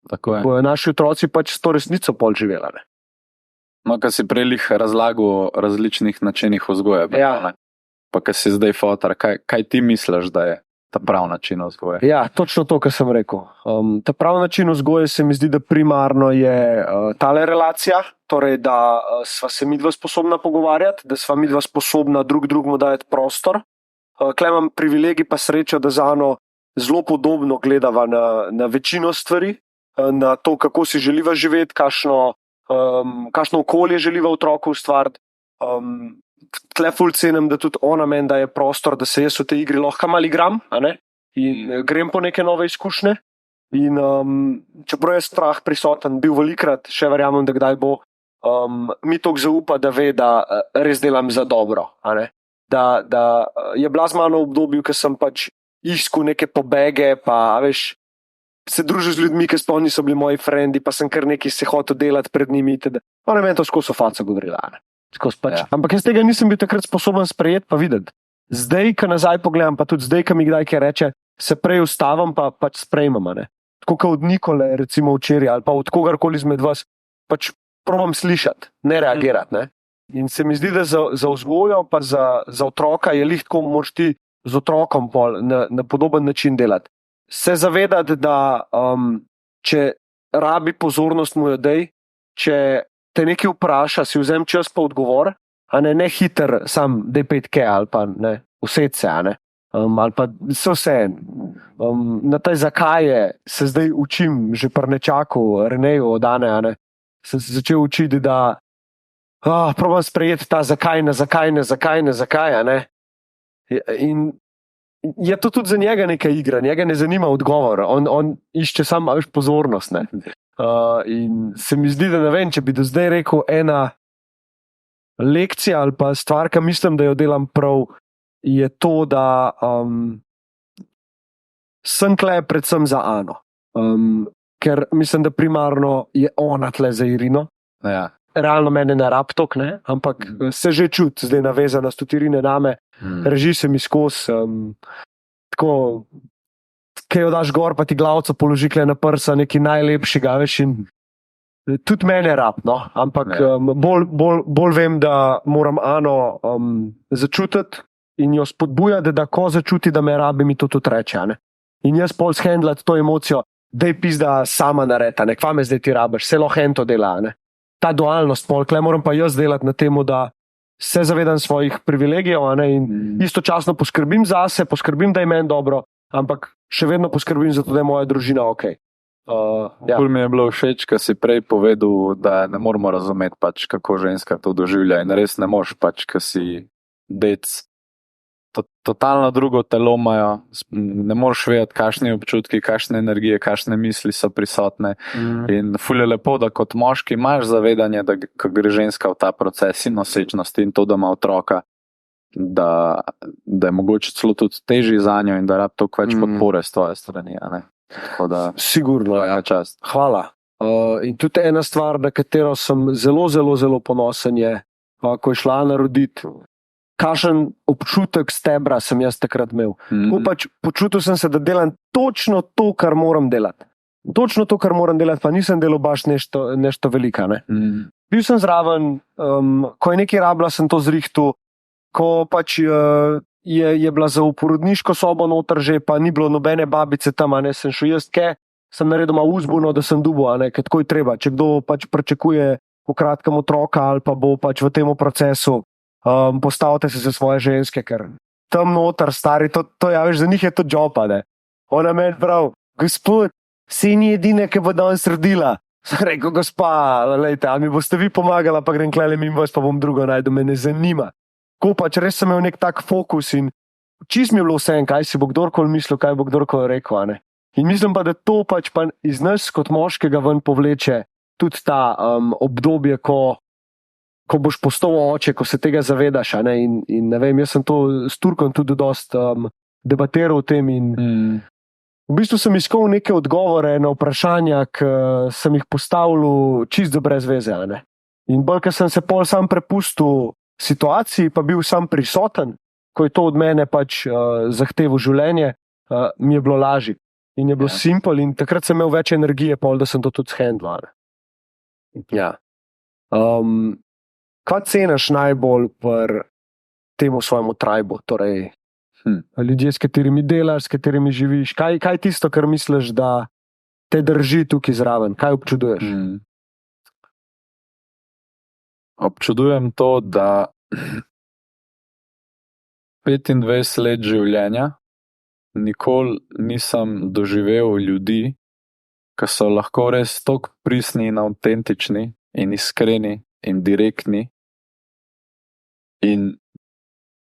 Tako je. Bojo naši otroci pač s to resnico pol živela. No, kar si prej razlagal o različnih načinih vzgoje. Ja. Pa kar si zdaj fotar, kaj ti misliš, da je ta prav način vzgoje? Ja, točno to, kar sem rekel. Ta prav način vzgoje se mi zdi, da primarno je tale relacija, torej da sva se midva sposobna pogovarjati, da sva midva sposobna drugemu dajati prostor. Klej imam privilegij pa srečo, da zano zelo podobno gledava na večino stvari, na to, kako si želiva živeti, kakšno okolje želiva otroku ustvariti. Tle ful cenim, da tudi ona meni daje prostor, da se jaz v tej igri lahko malo igram, in grem po neke nove izkušnje. In čeprav je strah prisoten, bil velikrat, še verjamem, da kdaj bo, mi toliko zaupa, da ve, da res delam za dobro. Da je bila z mano v obdobju, ko sem pač iskal neke pobege, pa veš, se družil z ljudmi, ki sploh niso bili moji frendi, pa sem kar nekaj se hotel delati pred njimi. Ona meni to skozi faco govorila. Pač. Ja. Ampak jaz tega nisem bil takrat sposoben sprejeti pa videti. Zdaj, ko nazaj pogledam, pa tudi zdaj, ko mi kdaj kaj reče, se prej ustavim pa pač sprejmem. Tako kot od Nikole, recimo včeraj, ali pa od kogarkoli izmed vas, pač probam slišati, ne reagirati. Ne? In se mi zdi, da za vzgojo pa za otroka je lih tako, moraš ti z otrokom na podoben način delati. Se zavedati, da če rabi pozornost mu jo dej, če te nekaj vpraša, si vzem čas pa odgovor, ne hiter sam D5K ali pa ne, vsece, ali pa vse. Na tej zakaje se zdaj učim, že pri nečaku, Reneju od Ane, sem se začel učiti, da probam sprejeti ta zakaj. In je to tudi za njega neka igra, njega ne zanima odgovor, on išče samo pozornost. Ne? In se mi zdi, da ne vem, če bi do zdaj rekel ena lekcija ali pa stvar, ki mislim, da jo delam prav, je to, da sem tle predvsem za Ano. Ker mislim, da primarno je ona tle za Irino. Ja. Realno mene ne rab tok, ne? Ampak se že čuti, zdaj navezanost tudi Irine name, reži se mi skozi. Tako, kaj jo daš gor, pa ti glavco položi kle na prsa, nekaj najlepšega, veš, in tudi mene rab, no? Ampak bolj vem, da moram Ano začutiti in jo spodbujati, da ko začuti, da me rabi, mi to tudi reče, ne? In jaz pol shendlati to emocijo, da je pizda sama nareta, ne, kva me zdaj ti rabiš, se lahko ento dela, ne. Ta dualnost, pol, kle moram pa jaz delati na temu, da se zavedam svojih privilegijev, ne, in istočasno poskrbim zase, poskrbim, da je meni dobro, ampak še vedno poskrbim za to, da je moja družina ok. Ja. Bolj mi je bilo všeč, ko si prej povedal, da ne moramo razumeti, pač, kako ženska to doživlja in res ne moš, pač, ko si dec. Totalno drugo telo imajo, ne moreš vedeti, kakšne občutki, kakšne energije, kakšne misli so prisotne. In ful je lepo, da kot moški imaš zavedanje, da ko gre ženska v ta proces in nosečnosti in to, da ima otroka, da je mogoče celo tudi težji za njo in da rab toliko več podpore s tvoje strani. Tako da, sigurno, ja, čast. Hvala. In tudi ena stvar, na katero sem zelo, zelo, zelo ponosen je, ko je šla naroditi, kakšen občutek stebra sem jaz takrat imel. Tako pač počutil sem se, da delam točno to, kar moram delati. Točno to, kar moram delati, pa nisem delal baš nešto velika. Ne? Bil sem zraven, ko je nekaj rabila, sem to zrihtal, ko pač je bila za uporodniško sobo noter že, pa ni bilo nobene babice tam, ne, sem šel jaz sem naredil malo uzbuno, da sem dubo, ker tako je treba. Če kdo pač pričakuje v kratkem otroka ali pa bo pač v tem procesu, postavite se za svoje ženske, ker tam noter, stari, to ja, veš, za njih je to džopa, ne. Ona meni prav, gospod, si ni edina, ki bo danes rodila. Sem rekel, gospa, lejte, a mi boste vi pomagala, pa grem klele mimo vas, pa bom drugo najdu, me ne zanima. Ko pač res sem imel nek tak fokus in čist mi je bilo vse, kaj si bo kdorkoli mislil, kaj bo kdorkoli rekel, ne. In mislim pa, da to pač pa iz nas kot moškega ven povleče tudi ta obdobje, ko boš postal oče, ko se tega zavedaš, ne? In ne vem, jaz sem to s Turkom tudi dost debatiral o tem in v bistvu sem iskal neke odgovore na vprašanja, ki sem jih postavil čisto brez veze, ne? In bolj, ker sem se pol sam prepustil situaciji, pa bil sam prisoten, ko je to od mene pač zahtevo življenje, mi je bilo lažje. In je bilo simple in takrat sem imel več energije, pol, da sem to tudi shendlal. Ja. Kaj ceniš najbolj pri temu svojemu tribu, torej ljudje, s katerimi delaš, s katerimi živiš, kaj je tisto, kar misliš, da te drži tukaj zraven, kaj občuduješ? Občudujem to, da 25 let življenja nikoli nisem doživel ljudi, ki so lahko res toliko pristni in avtentični in iskreni in direktni. In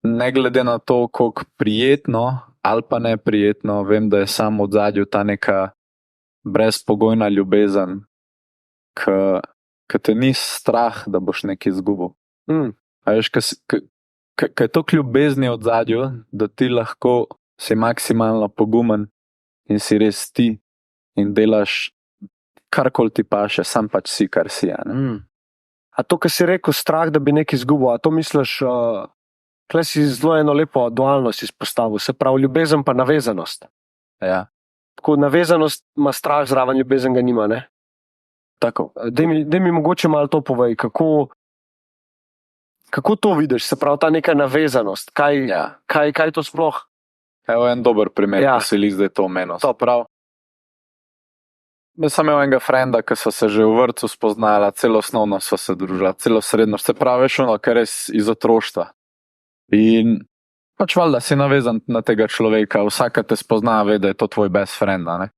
ne glede na to, koliko prijetno ali pa neprijetno, vem, da je samo v ozadju ta neka brezpogojna ljubezen, ki te ni strah, da boš nekaj izgubil. A veš, kaj je toliko ljubezni v ozadju, da ti lahko si maksimalno pogumen in si res ti in delaš karkoli ti paše, sam pač si, kar si. A to, kar si rekel, strah, da bi nekaj izgubil, a to misliš, tukaj si zelo eno lepo dualnost izpostavil, se pravi ljubezen pa navezanost. Ja. Tako navezanost ima strah, zraven ljubezen ga nima, ne? Tako. Daj mi mogoče malo to povej, kako to vidiš, se pravi ta neka navezanost, kaj to sploh? Evo en dober primer, ko si zdaj to omenil. To prav. Jaz sem imel enega frenda, ki so se že v vrtcu spoznala, celo osnovno so se družila, celo srednjo, se pravi, kar res iz otroštva. In pač valjda si navezan na tega človeka, vsaka te spozna, ve, da je to tvoj best friend, ne?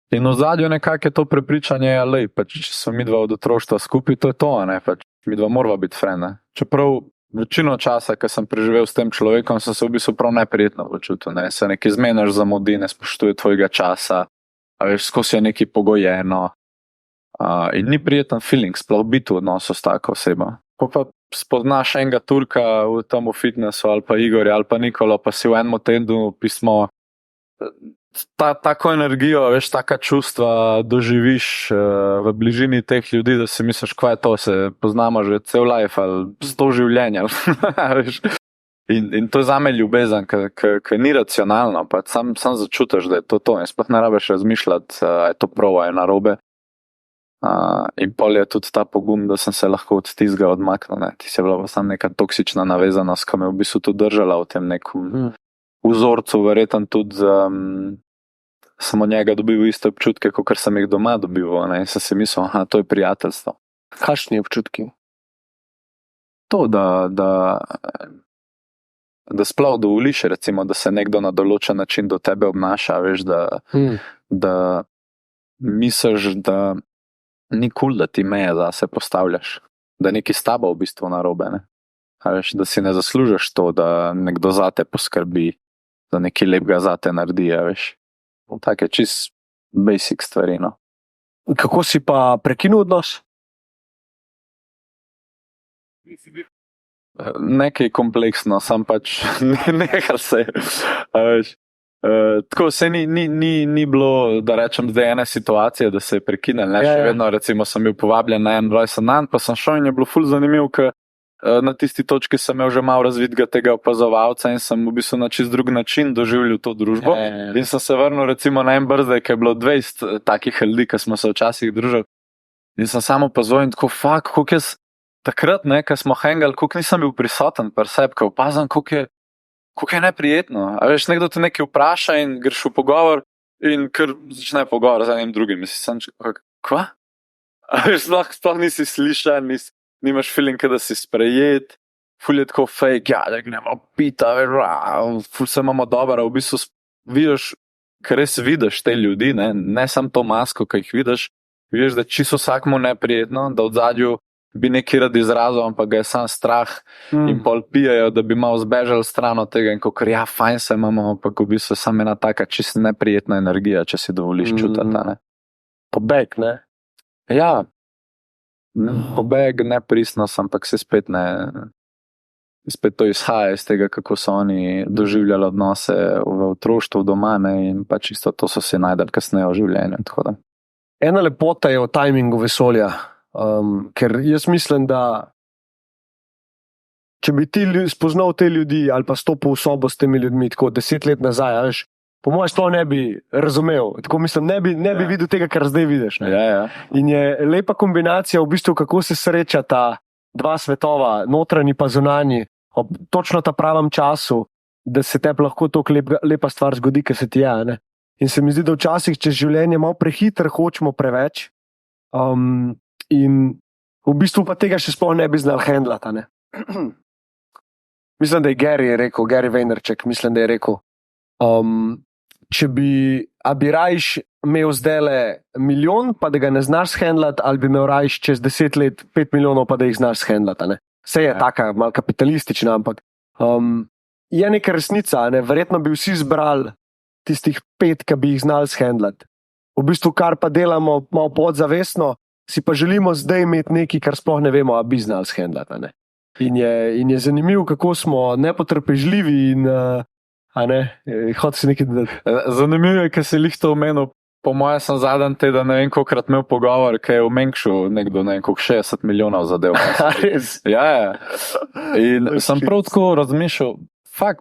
In v zadju nekako je to prepričanje, lej, pač če smo midva od otroštva skupaj, to je to, ne, pač midva morava biti friend, ne? Čeprav večino časa, ko sem preživel s tem človekom, sem se v bistvu prav neprijetno počutil, ne, se nekaj zmenaš zamudi, ne spoštuje tvojega časa, a veš, skozi je nekaj pogojeno, in ni prijeten feeling, sploh biti v odnosu s tako osebo. Pa spoznaš enega Turka v tem fitnessu ali pa Igorja ali pa Nikolo, pa si v enem tednu pismo. Tako energijo, veš, taka čustva doživiš v bližini teh ljudi, da si misliš, kaj je to, se poznamo že cel life ali 100 življenja. Veš. In to je zame ljubezen, ki ni racionalno, pa sam začutiš, da je to. In sploh ne rabiš razmišljati, je to prav, je narobe. In pol je tudi ta pogum, da sem se lahko od tistega odmaknil. Ne. Ti si bila pa sam neka toksična navezanost, ki me v bistvu tudi držala v tem nekem vzorcu, verjetno tudi samo njega dobil iste občutke, kot sem jih doma dobil. Ne. In sem si mislil, to je prijateljstvo. Kakšni občutki? To, da sploh dovoliš, recimo, da se nekdo na določen način do tebe obnaša, veš, da misliš, da ni kul, da ti meje zase postavljaš, da nekaj s tabo v bistvu narobe, ne? Veš, da si ne zaslužiš to, da nekdo zate poskrbi, da nekaj lepega zate naredi, veš. Take čist basic stvari, no. Kako si pa prekinil odnos? Nekaj kompleksno, sam pač nehal se. Tako se ni bilo, da rečem, zdaj ena situacija, da se je prekinil. Še vedno, recimo, sem bil povabljen na 21 dan, pa sem šel in je bilo ful zanimiv, ker na tisti točki sem imel že malo razvitega tega opazovalca in sem v bistvu na čist drug način doživljal to družbo. In sem se vrnil recimo na en birthday, ki je bilo 20 takih ljudi, ki smo se včasih družili. In sem samo opazoval in tako, koliko jaz takrat, ko smo hangali, koliko nisem bil prisoten pri sebi, ko opazam, koliko je neprijetno. A veš, nekdo te nekaj vpraša in greš v pogovor in ker začne pogovor z enim drugim. Mislim, kva? A veš, sploh nisi slišan, nimaš feeling, da si sprejet, ful je tako fake, da gremo pita, ful se imamo dobro, v bistvu vidiš, ker res vidiš te ljudi, ne samo to masko, ki jih vidiš, da čisto vsakmu neprijetno, da v zadju bi nekaj rad izrazil, ampak ga je sam strah in pol pijajo, da bi malo zbežali stran od tega in kakor, fajn se imamo, ampak v bistvu sam ena taka čisto neprijetna energija, če si dovoliš čutiti, ne. Pobeg, ne? Ja, pobeg, nepristnost, ampak se spet to izhaja iz tega, kako so oni doživljali odnose v otroštvu doma, ne, in pa čisto to so si najdali kasneje v življenju, tako da. Ena lepota je v timingu vesolja. Ker jaz mislim, da če bi ti spoznal te ljudi ali pa stopil v sobo s temi ljudmi tako 10 let nazaj, veš, po mojem sploh ne bi razumel, tako mislim, ne bi videl tega, kar zdaj vidiš. Ja. In je lepa kombinacija v bistvu, kako se srečata dva svetova, notranji pa zunanji, ob točno ta pravem času, da se tebi lahko toliko lepa stvar zgodi, ker se ti je, ne. In se mi zdi, da včasih čez življenje malo prehiter hočemo preveč, in v bistvu pa tega še sploh ne bi znal handlati, ne. Mislim, da je Gary Vaynerchuk, mislim, da je rekel, če bi rajš imel zdajle milijon, pa da ga ne znaš handlati, ali bi imel rajš čez 10 let 5 milijonov, pa da jih znaš handlati, ne. Vse je taka malo kapitalistična, ampak je neka resnica, ne. Verjetno bi vsi zbrali tistih 5, ki bi jih znali handlati. V bistvu, kar pa delamo malo podzavestno, si pa želimo zdaj imeti nekaj, kar sploh ne vemo, a bi znali shendlati, ne. In je zanimivo, kako smo nepotrpežljivi in, hotel si nekaj dodati. Zanimivo je, ker si lih to omenil, po mojem sem zadnji teden, ne vem, kolikrat imel pogovor, ki je omenšil nekdo, ne vem, koliko 60 milijonov zadev. Res? Ja. In sem prav tako razmišljal,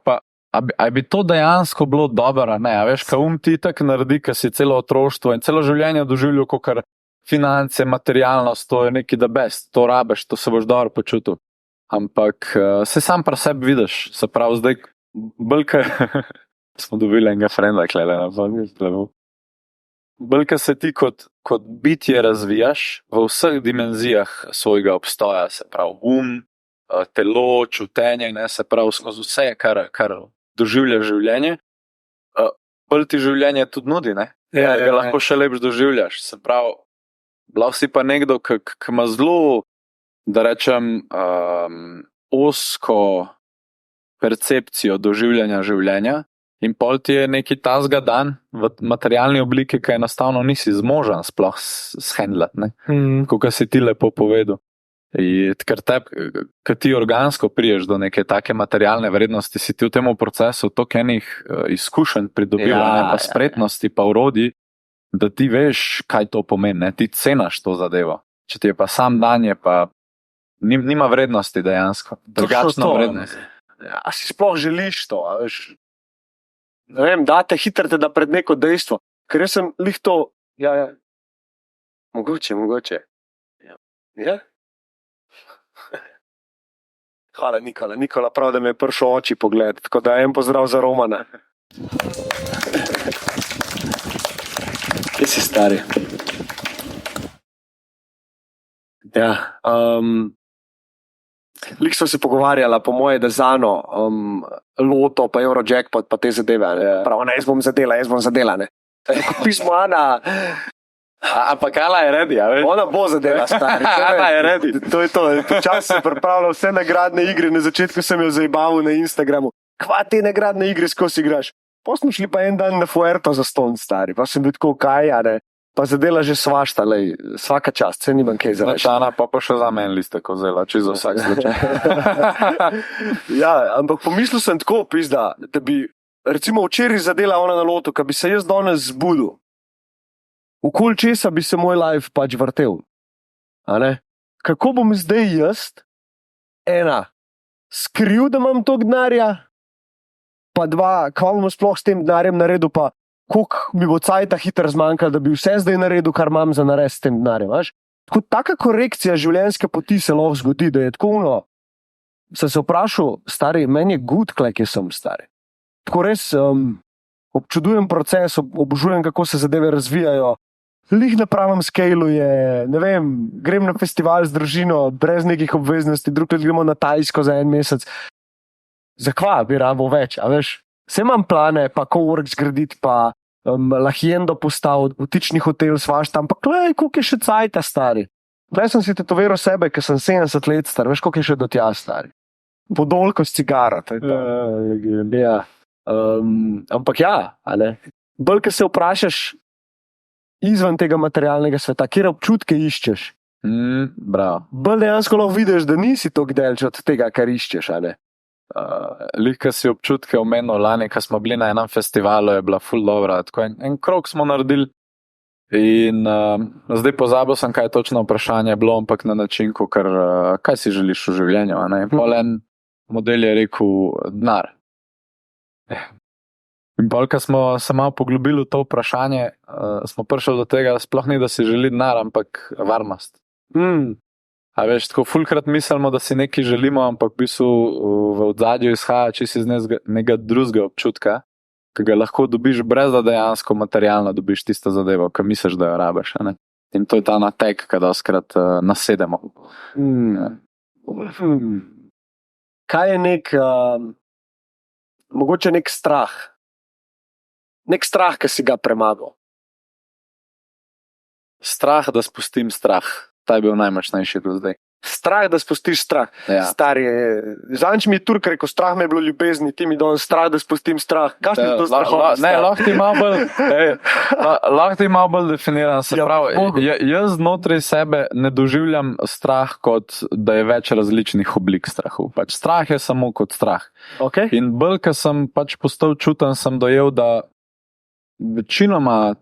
pa, a bi to dejansko bilo dobro, ne, a veš, ka ti tak naredi, ka si celo otroštvo in celo življenje doživljal, kakor finance, materialnost, to je nekaj da best, to rabeš, to se boš dobro počutil. Ampak se sam pri sebi vidiš, se pravi zdaj, bolj smo dobili enega frenda, bolj se ti kot bitje razvijaš v vseh dimenzijah svojega obstoja, se pravi telo, čutenje, ne, se pravi skozi vse, kar doživljaš življenje, bolj ti življenje tudi nudi, ne? Ja, lahko še lepš doživljaš, se pravi, bila si pa nekdo, ki ima zelo, da rečem, osko percepcijo doživljanja življenja in pol ti je neki tazga dan v materialni obliki, ki enostavno nisi zmožen sploh shendlati, ne? Kako si ti lepo povedal. Ker ti organsko priješ do neke take materialne vrednosti, si ti v tem procesu toliko enih izkušenj pridobil, pa spretnosti, pa urodij, da ti veš, kaj to pomeni, ne? Ti cenaš to zadevo. Če ti je pa sam dan, je pa nima vrednosti dejansko. Drugačna vrednost. A si sploh želiš to? Ne vem, date hitro da pred neko dejstvo. Ker jaz sem lih to. Ja. Mogoče. Ja? Hvala, Nikola. Nikola prav, da me je prišel oči pogled. Tako da en pozdrav za Romana. Kje si stari? Ja. Lih smo se pogovarjala, po moje, da Zano, Loto, pa Eurojackpot, pa te zadeve. Prav, jaz bom zadela, ne. Pismo Ana. Ampak Ana je redi, veš? Ona bo zadela, stari. Ana je redi. To je to. Počasi sem pripravljal vse nagradne igre, na začetku sem jo zajebaval na Instagramu. Kva te nagradne igre skozi igraš? Pa smo šli pa en dan na Fuerto za ston, stari. Pa sem bil tako kaj, ne. Pa zadela že svašta, lej, svaka čast, se nimam kaj zareči. Ana pa še za meni liste kozela, čisto vsak slučaj. Ja, ampak pomislil sem tako, pizda, da bi recimo včeraj zadela ona na Lotu, ka bi se jaz danes zbudil. Okoli česa bi se moj live pač vrtel. Kako bom zdaj jaz, skril, da imam toliko denarja, pa dva, kva bom sploh s tem denarjem naredil, pa koliko mi bo cajta hitro zmanjkalo, da bi vse zdaj naredil, kar imam za narediti s tem denarjem. Tako taka korekcija življenjske poti se lahko zgodi, da je tako sem se vprašal, stari, meni je good, kje sem stari. Tako res občudujem proces, obožujem, kako se zadeve razvijajo. Lih na pravem skalu je, ne vem, grem na festival z družino, brez nekih obveznosti, drugkrat gremo na Tajsko za en mesec. Zakva bi rabo več, a veš? Vse imam plane, pa cowork zgraditi, pa Lahiendo postaviti, vtični hotel svašta, ampak glej, koliko je še cajta, stari. Glej, sem si tetoviral sebe, ker sem 70 let star, veš, koliko je še do tja, stari. Podolko s cigaro, to je to. Ja. Ampak ja, bolj, ker se vprašaš izven tega materialnega sveta, kjer občutke iščeš. Bravo. Bolj dejansko lahko vidiš, da nisi toliko delč od tega, kar iščeš, Lihka si občutke omenil lani, ko smo bili na enem festivalu, je bila ful dobra, tako en krog smo naredili in zdaj pozabil sem, kaj je točno vprašanje bilo, ampak na način, kaj si želiš v življenju, Pol en model je rekel denar. In bolj, ko smo se malo poglobili v to vprašanje, smo prišli do tega, sploh ni, da si želi denar, ampak varnost. A veš, tako fulkrat mislimo, da si nekaj želimo, ampak v bistvu v odzadju izhaja čisto iz nekega drugega občutka, ki ga lahko dobiš brez da dejansko materialno dobiš tisto zadevo, ki misliš, da jo rabiš. In to je ta nateg, ki doskrat nasedemo. Kaj je mogoče nek strah? Nek strah, ki si ga premagal. Strah, da spustim strah. Ta je bil najmočnejši do zdaj. Strah, da spustiš strah. Ja. Stari, zanč mi je Turk rekel, strah me je bilo ljubezni, ti mi danes strah, da spustim strah. Kakšen je to strah? Ne, lahko ti malo bolj definiram. Se pravi, jaz znotraj sebe ne doživljam strah kot, da je več različnih oblik strahu. Pač strah je samo kot strah. Okay. In bolj, ko sem pač postal čuten, sem dojel, da večinoma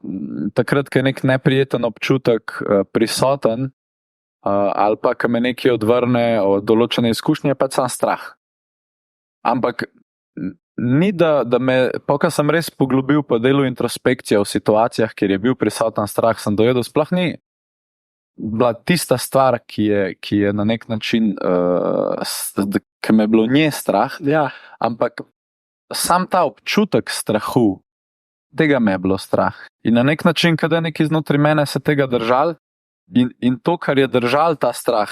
takrat, ko je nek neprijeten občutek prisoten, ali pa, ko me nekaj odvrne od določene izkušnje, je pač sam strah. Ampak ni, da me, ko sem res poglobil po delu introspekcije v situacijah, kjer je bil prisoten strah, sem dojedel, sploh ni bila tista stvar, ki je na nek način, ki me je bilo nje strah, ja. Ampak sam ta občutek strahu, tega me je bilo strah. In na nek način, kada je nekaj znotraj mene se tega držal, in to, kar je držal ta strah,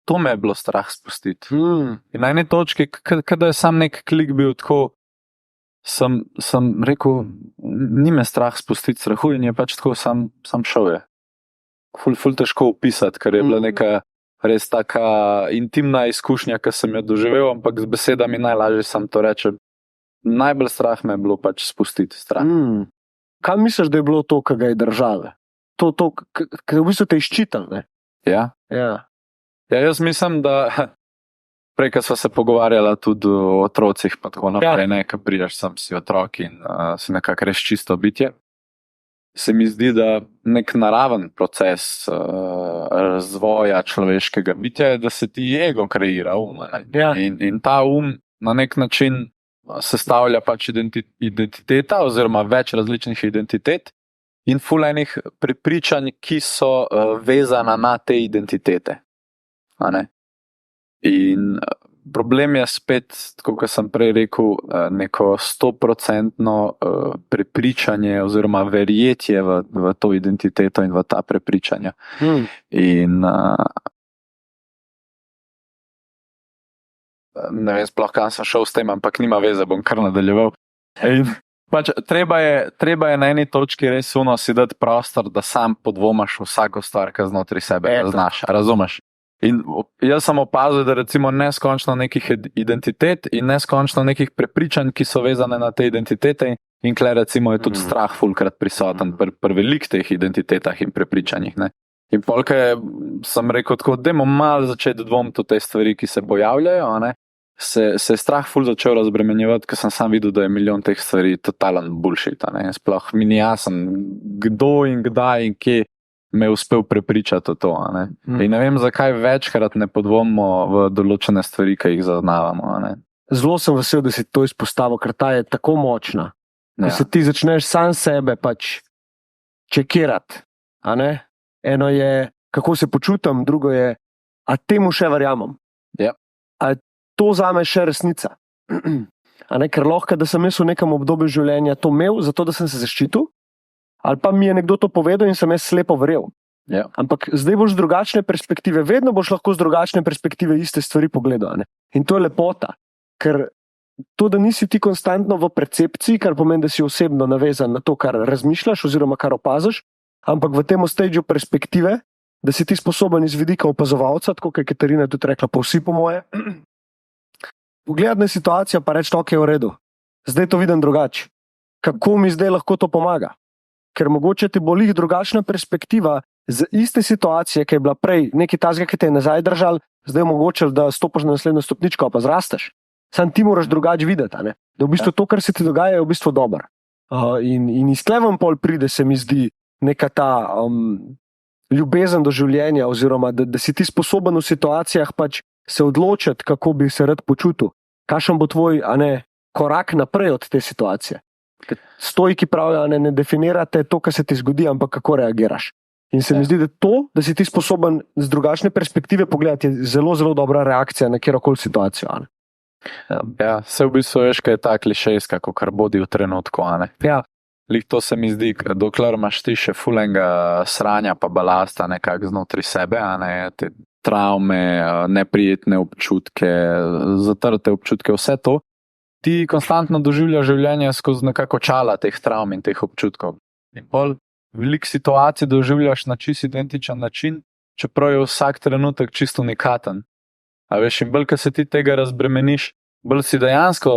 to me je bilo strah spustiti. In na eni točki, kada je sam nek klik bil tako, sem rekel, ni me strah spustiti strahu in je pač tako, sam šel je. Ful težko opisati, ker je bila neka res taka intimna izkušnja, ki sem jo doživel, ampak z besedami najlažje sem to rečem. Najbolj strah me je bilo pač spustiti strah. Kaj misliš, da je bilo to, kar ga je držalo? To, ki v bistvu te izčital, ne? Ja. Ja, jaz mislim, da prej, ko sva se pogovarjala tudi o otrocih, pa tako naprej, ne, ko prideš sem si otrok in si nekako res čisto bitje. Se mi zdi, da nek naraven proces razvoja človeškega bitja je, da se ti ego kreira in ta na nek način sestavlja pač identiteta oziroma več različnih identitet in ful enih prepričanj, ki so vezana na te identitete. A ne? In problem je spet, tako kot sem prej rekel, neko 100% prepričanje oziroma verjetje v to identiteto in v ta prepričanja. In ne vem sploh, kam sem šel s tem, ampak nima veze, bom kar nadaljeval. In pač treba je na eni točki res si dati prostor, da sam podvomaš vsako stvar, ki znotraj sebe znaš, razumeš? In jaz sem opazil, da recimo neskončno nekih identitet in neskončno nekih prepričanj, ki so vezane na te identitete in kle recimo je tudi strah fulkrat prisoten pri velik teh identitetah in prepričanjih, ne. In polka sem rekel tako, dajmo malo začeti dvomiti v te stvari, ki se pojavljajo, ne. Se je strah ful začel razbremenjevati, ker sem sam videl, da je milijon teh stvari totalen bullshit, ne. Sploh mi ni jasen, kdo in kdaj in kje me je uspel prepričati o to. Ne? In ne vem, zakaj večkrat ne podvomimo v določene stvari, ki jih zaznavamo. Ne? Zelo sem vesel, da si to izpostavil, ker ta je tako močna. Da se ti začneš sam sebe pač čekirati. Eno je, kako se počutim, drugo je, a temu še verjamem. Ja. A to zame še resnica. Ker lahko, da sem jaz v nekem obdobju življenja to imel, zato da sem se zaščitil, ali pa mi je nekdo to povedal in sem jaz slepo verjel. Ja. Ampak zdaj boš z drugačne perspektive, vedno boš lahko z drugačne perspektive iste stvari pogledal. In to je lepota, ker to, da nisi ti konstantno v percepciji, kar pomeni, da si osebno navezan na to, kar razmišljaš oziroma kar opaziš, ampak v tem stadiju perspektive, da si ti sposoben iz vidika opazovalca, tako kot je Katarina tudi rekla, pa vsi po moje, pogledati na situacijo pa reči, ok, je v redu, zdaj to vidim drugače. Kako mi zdaj lahko to pomaga? Ker mogoče ti bo lih drugačna perspektiva z iste situacije, ki je bila prej nekaj tazga, ki te je nazaj držal, zdaj je mogoče, da stopiš na naslednjo stopničko, pa zrasteš. Sam ti moraš drugače videti, da v bistvu to, kar se ti dogaja, je v bistvu dobro. In iz tlevom pol pride, se mi zdi, neka ta ljubezen do življenja, oziroma da si ti sposoben v situacijah pač se odločiti, kako bi se rad počutil. Kakšen bo tvoj korak naprej od te situacije. Stoiki pravijo, ne definirate to, kar se ti zgodi, ampak kako reagiraš. In se mi zdi, da to, da si ti sposoben z drugačne perspektive pogledati, je zelo, zelo dobra reakcija na kjerokoli situacijo. Ja, se v bistvu veš, kaj je ta klišejska, kar bodi v trenutku. Ja. Lih to se mi zdi, dokler imaš ti še fulenga sranja pa balasta nekako znotraj sebe, te travme, neprijetne občutke, zatrte občutke, vse to, ti konstantno doživljaš življenje skozi nekako čala teh travm in teh občutkov. In pol veliko situacij doživljaš na čist identičen način, čeprav je vsak trenutek čisto unikaten. A veš, in bolj, ko se ti tega razbremeniš, bolj si dejansko,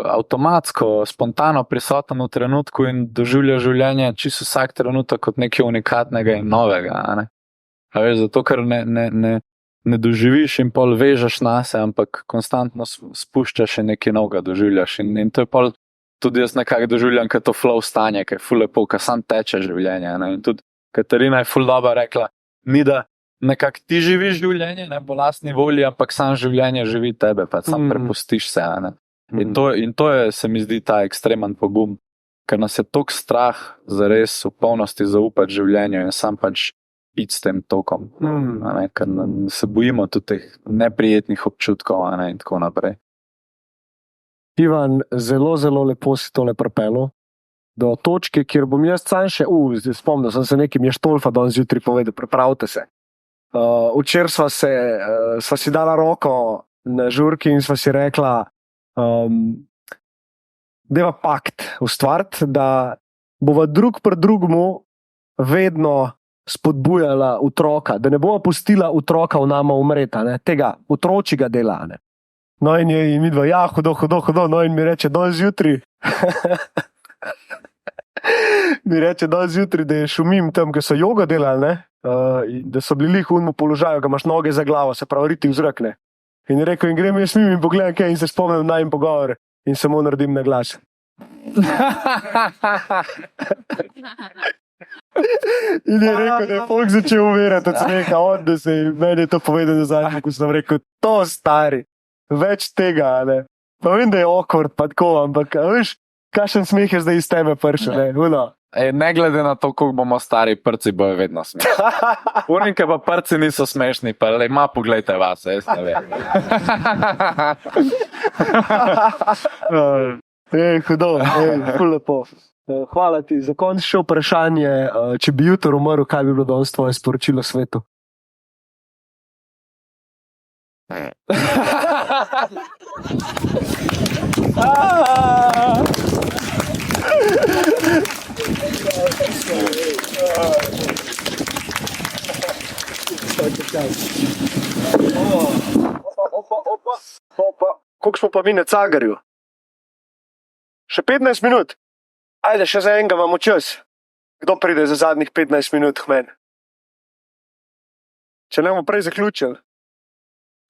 avtomatsko, spontano prisoten v trenutku in doživljaš življenje čisto vsak trenutek kot nekaj unikatnega in novega. A veš, zato ker ne doživiš in pol vežeš na se, ampak konstantno spuščaš in nekaj novega doživljaš. In to je pol tudi jaz nekako doživljam kot to flow stanje, ki je ful lepo, ki sam teče življenje. In tudi Katarina je ful dobro rekla, ni da nekako ti živiš življenje, ne po lastni volji, ampak sam življenje živi tebe, pa sam prepustiš se. In to je, se mi zdi, ta ekstremen pogum, ker nas je toliko strah zares v polnosti zaupati življenju in sam pač iti s tem tokom, ker se bojimo tudi teh neprijetnih občutkov in tako naprej. Ivan, zelo, zelo lepo si tole pripeljal do točke, kjer bom jaz sam še, spomnil sem se nekim Ještolfa danes zjutraj povedal, pripravite se. Včeraj sva si dala roko na žurki in sva si rekla, deva pakt ustvariti, da bova drug pri drugmu vedno spodbujala otroka, da ne bova pustila otroka v nama umreti, tega otročjega dela. No in je mi dva, hudo, no in mi reče, danes zjutraj, da je šumim tam, ki so jogo delali, da so bili lih v unmu položaju, ko imaš noge za glavo, se pravi, riti v zrak, ne. In je rekel, in grem jaz mimo in pogledam, kaj, in se spomnim najim pogovor in samo naredim na glas. In je rekel, da je folk začel uverjati od smeha, da se je meni to povedal nazaj, ko sem rekel, to stari, več tega, ne. Pa vem, da je awkward, pa tako, ampak, veš, kakšen smeh je zdaj iz tebe prišel, ne, uno. Ne glede na to, koliko bomo stari, prci bojo vedno smešni. Urinke pa prci niso smešni, pa le ima pogledajte vas, jaz ne vem. Hudo, ful lepo. Hvala ti. Za konec še vprašanje, če bi jutro umrl, kaj bi bilo danes tvoje sporočilo svetu? Koliko smo pa mi na Cagarju? Še 15 minut? Ajde, še za enega imamo čas. Kdo pride za zadnjih 15 minut k meni? Če ne bomo prej zaključili.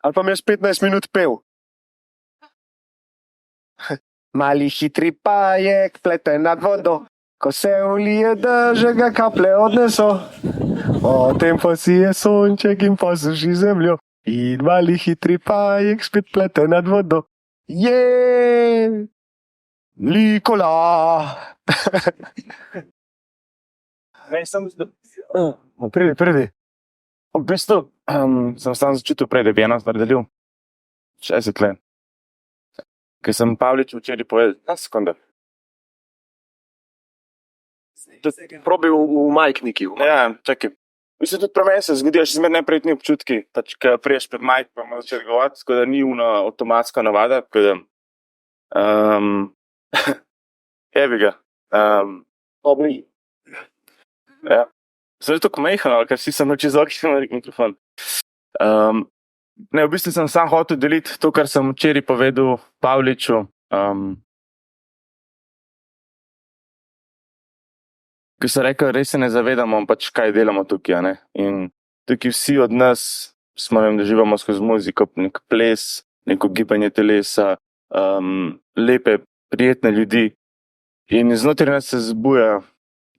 Ali pa mi jaz 15 minut pel. Mali hitri pajek plete nad vodo, ko se ulije dež, ga kaplje odneso. Potem pa si je sonček in posuši zemljo. In mali hitri pajek spet plete nad vodo. Nikola! Pridi. V bistvu sem sam začutil prej, da bi eno stvar delil. 60 let. Ker sem Pavliču včeraj povedal, sekunda. Probi v majkniki. Ja, čakaj. Mislim, tudi pri meni se zgodijo še zmeraj neprijetni občutki, pač, ko priješ pred majk, pa imaš začeti govoriti, tako da ni una avtomatska navada, tako da hebi ga. Ja. Zdaj je tako mehano, ker vsi sem noči z okši na mikrofon. Ne, v bistvu sem sam hotel deliti to, kar sem včeraj povedal Pavliču. Ko sem rekel, res se ne zavedamo, pač kaj delamo tukaj, ne. In tukaj vsi od nas smo, ne vem, da živamo skozi muziko, nek ples, neko gibanje telesa, lepe, prijetne ljudi. In znotraj nas se zbuja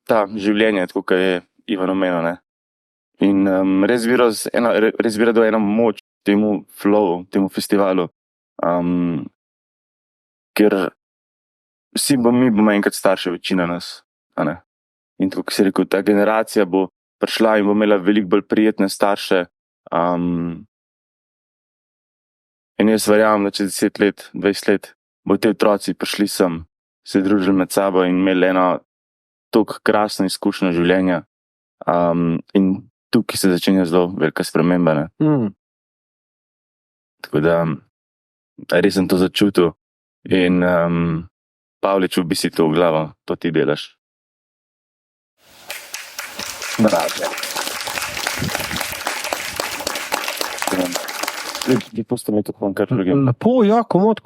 ta življenje, tako kot je Ivan omenil, ne. In res bi radil eno moč temu flowu, temu festivalu, ker vsi bomo enkrat starši, večina nas, a ne. In tako, kot si rekel, ta generacija bo prišla in bo imela veliko bolj prijetne starše. In jaz verjamem, da čez 10 let, 20 let bo te otroci prišli sem, se družili med sabo in imeli eno tako krasno izkušnjo življenja. In tukaj se začenja zelo velika sprememba, ne. Tako da res sem to začutil in Pavliču bi si to v glavo, to ti delaš. Bravo. Pusti mi tako, kar drugim. Lepo, ja, komod,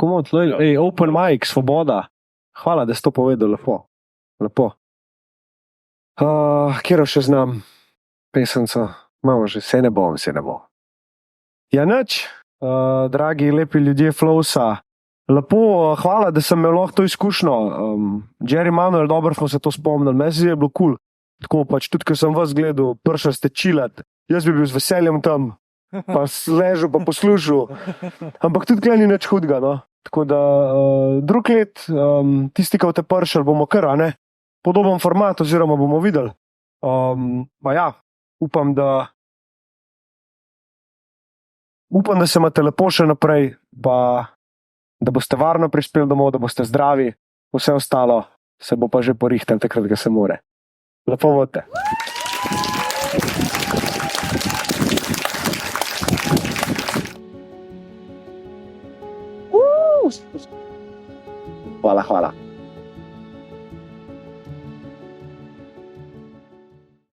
ej, open mic, svoboda. Hvala, da si to povedal, lepo. Kjero še znam pesemco? Imamo že, se ne bom. Ja, nič, dragi, lepi ljudje Flowsa. Lepo, hvala, da sem imel lahko to izkušnjo. Jerry Manuel, dobro smo se to spomnili, meni je bilo cool. Tako pač, tudi ko sem vas gledal, prišel ste chillat, jaz bi bil z veseljem tam, pa ležal, pa poslušal. Ampak tudi gleda ni nič hudega, no. Tako da drug let, tisti, ki boste prišli, bomo kar, a ne, podoben format, oziroma bomo videli. Pa ja, upam, da se imate lepo še naprej, pa da boste varno prispeli domov, da boste zdravi, vse ostalo se bo pa že porihtal takrat, ga se more. Lepo bote. Hvala.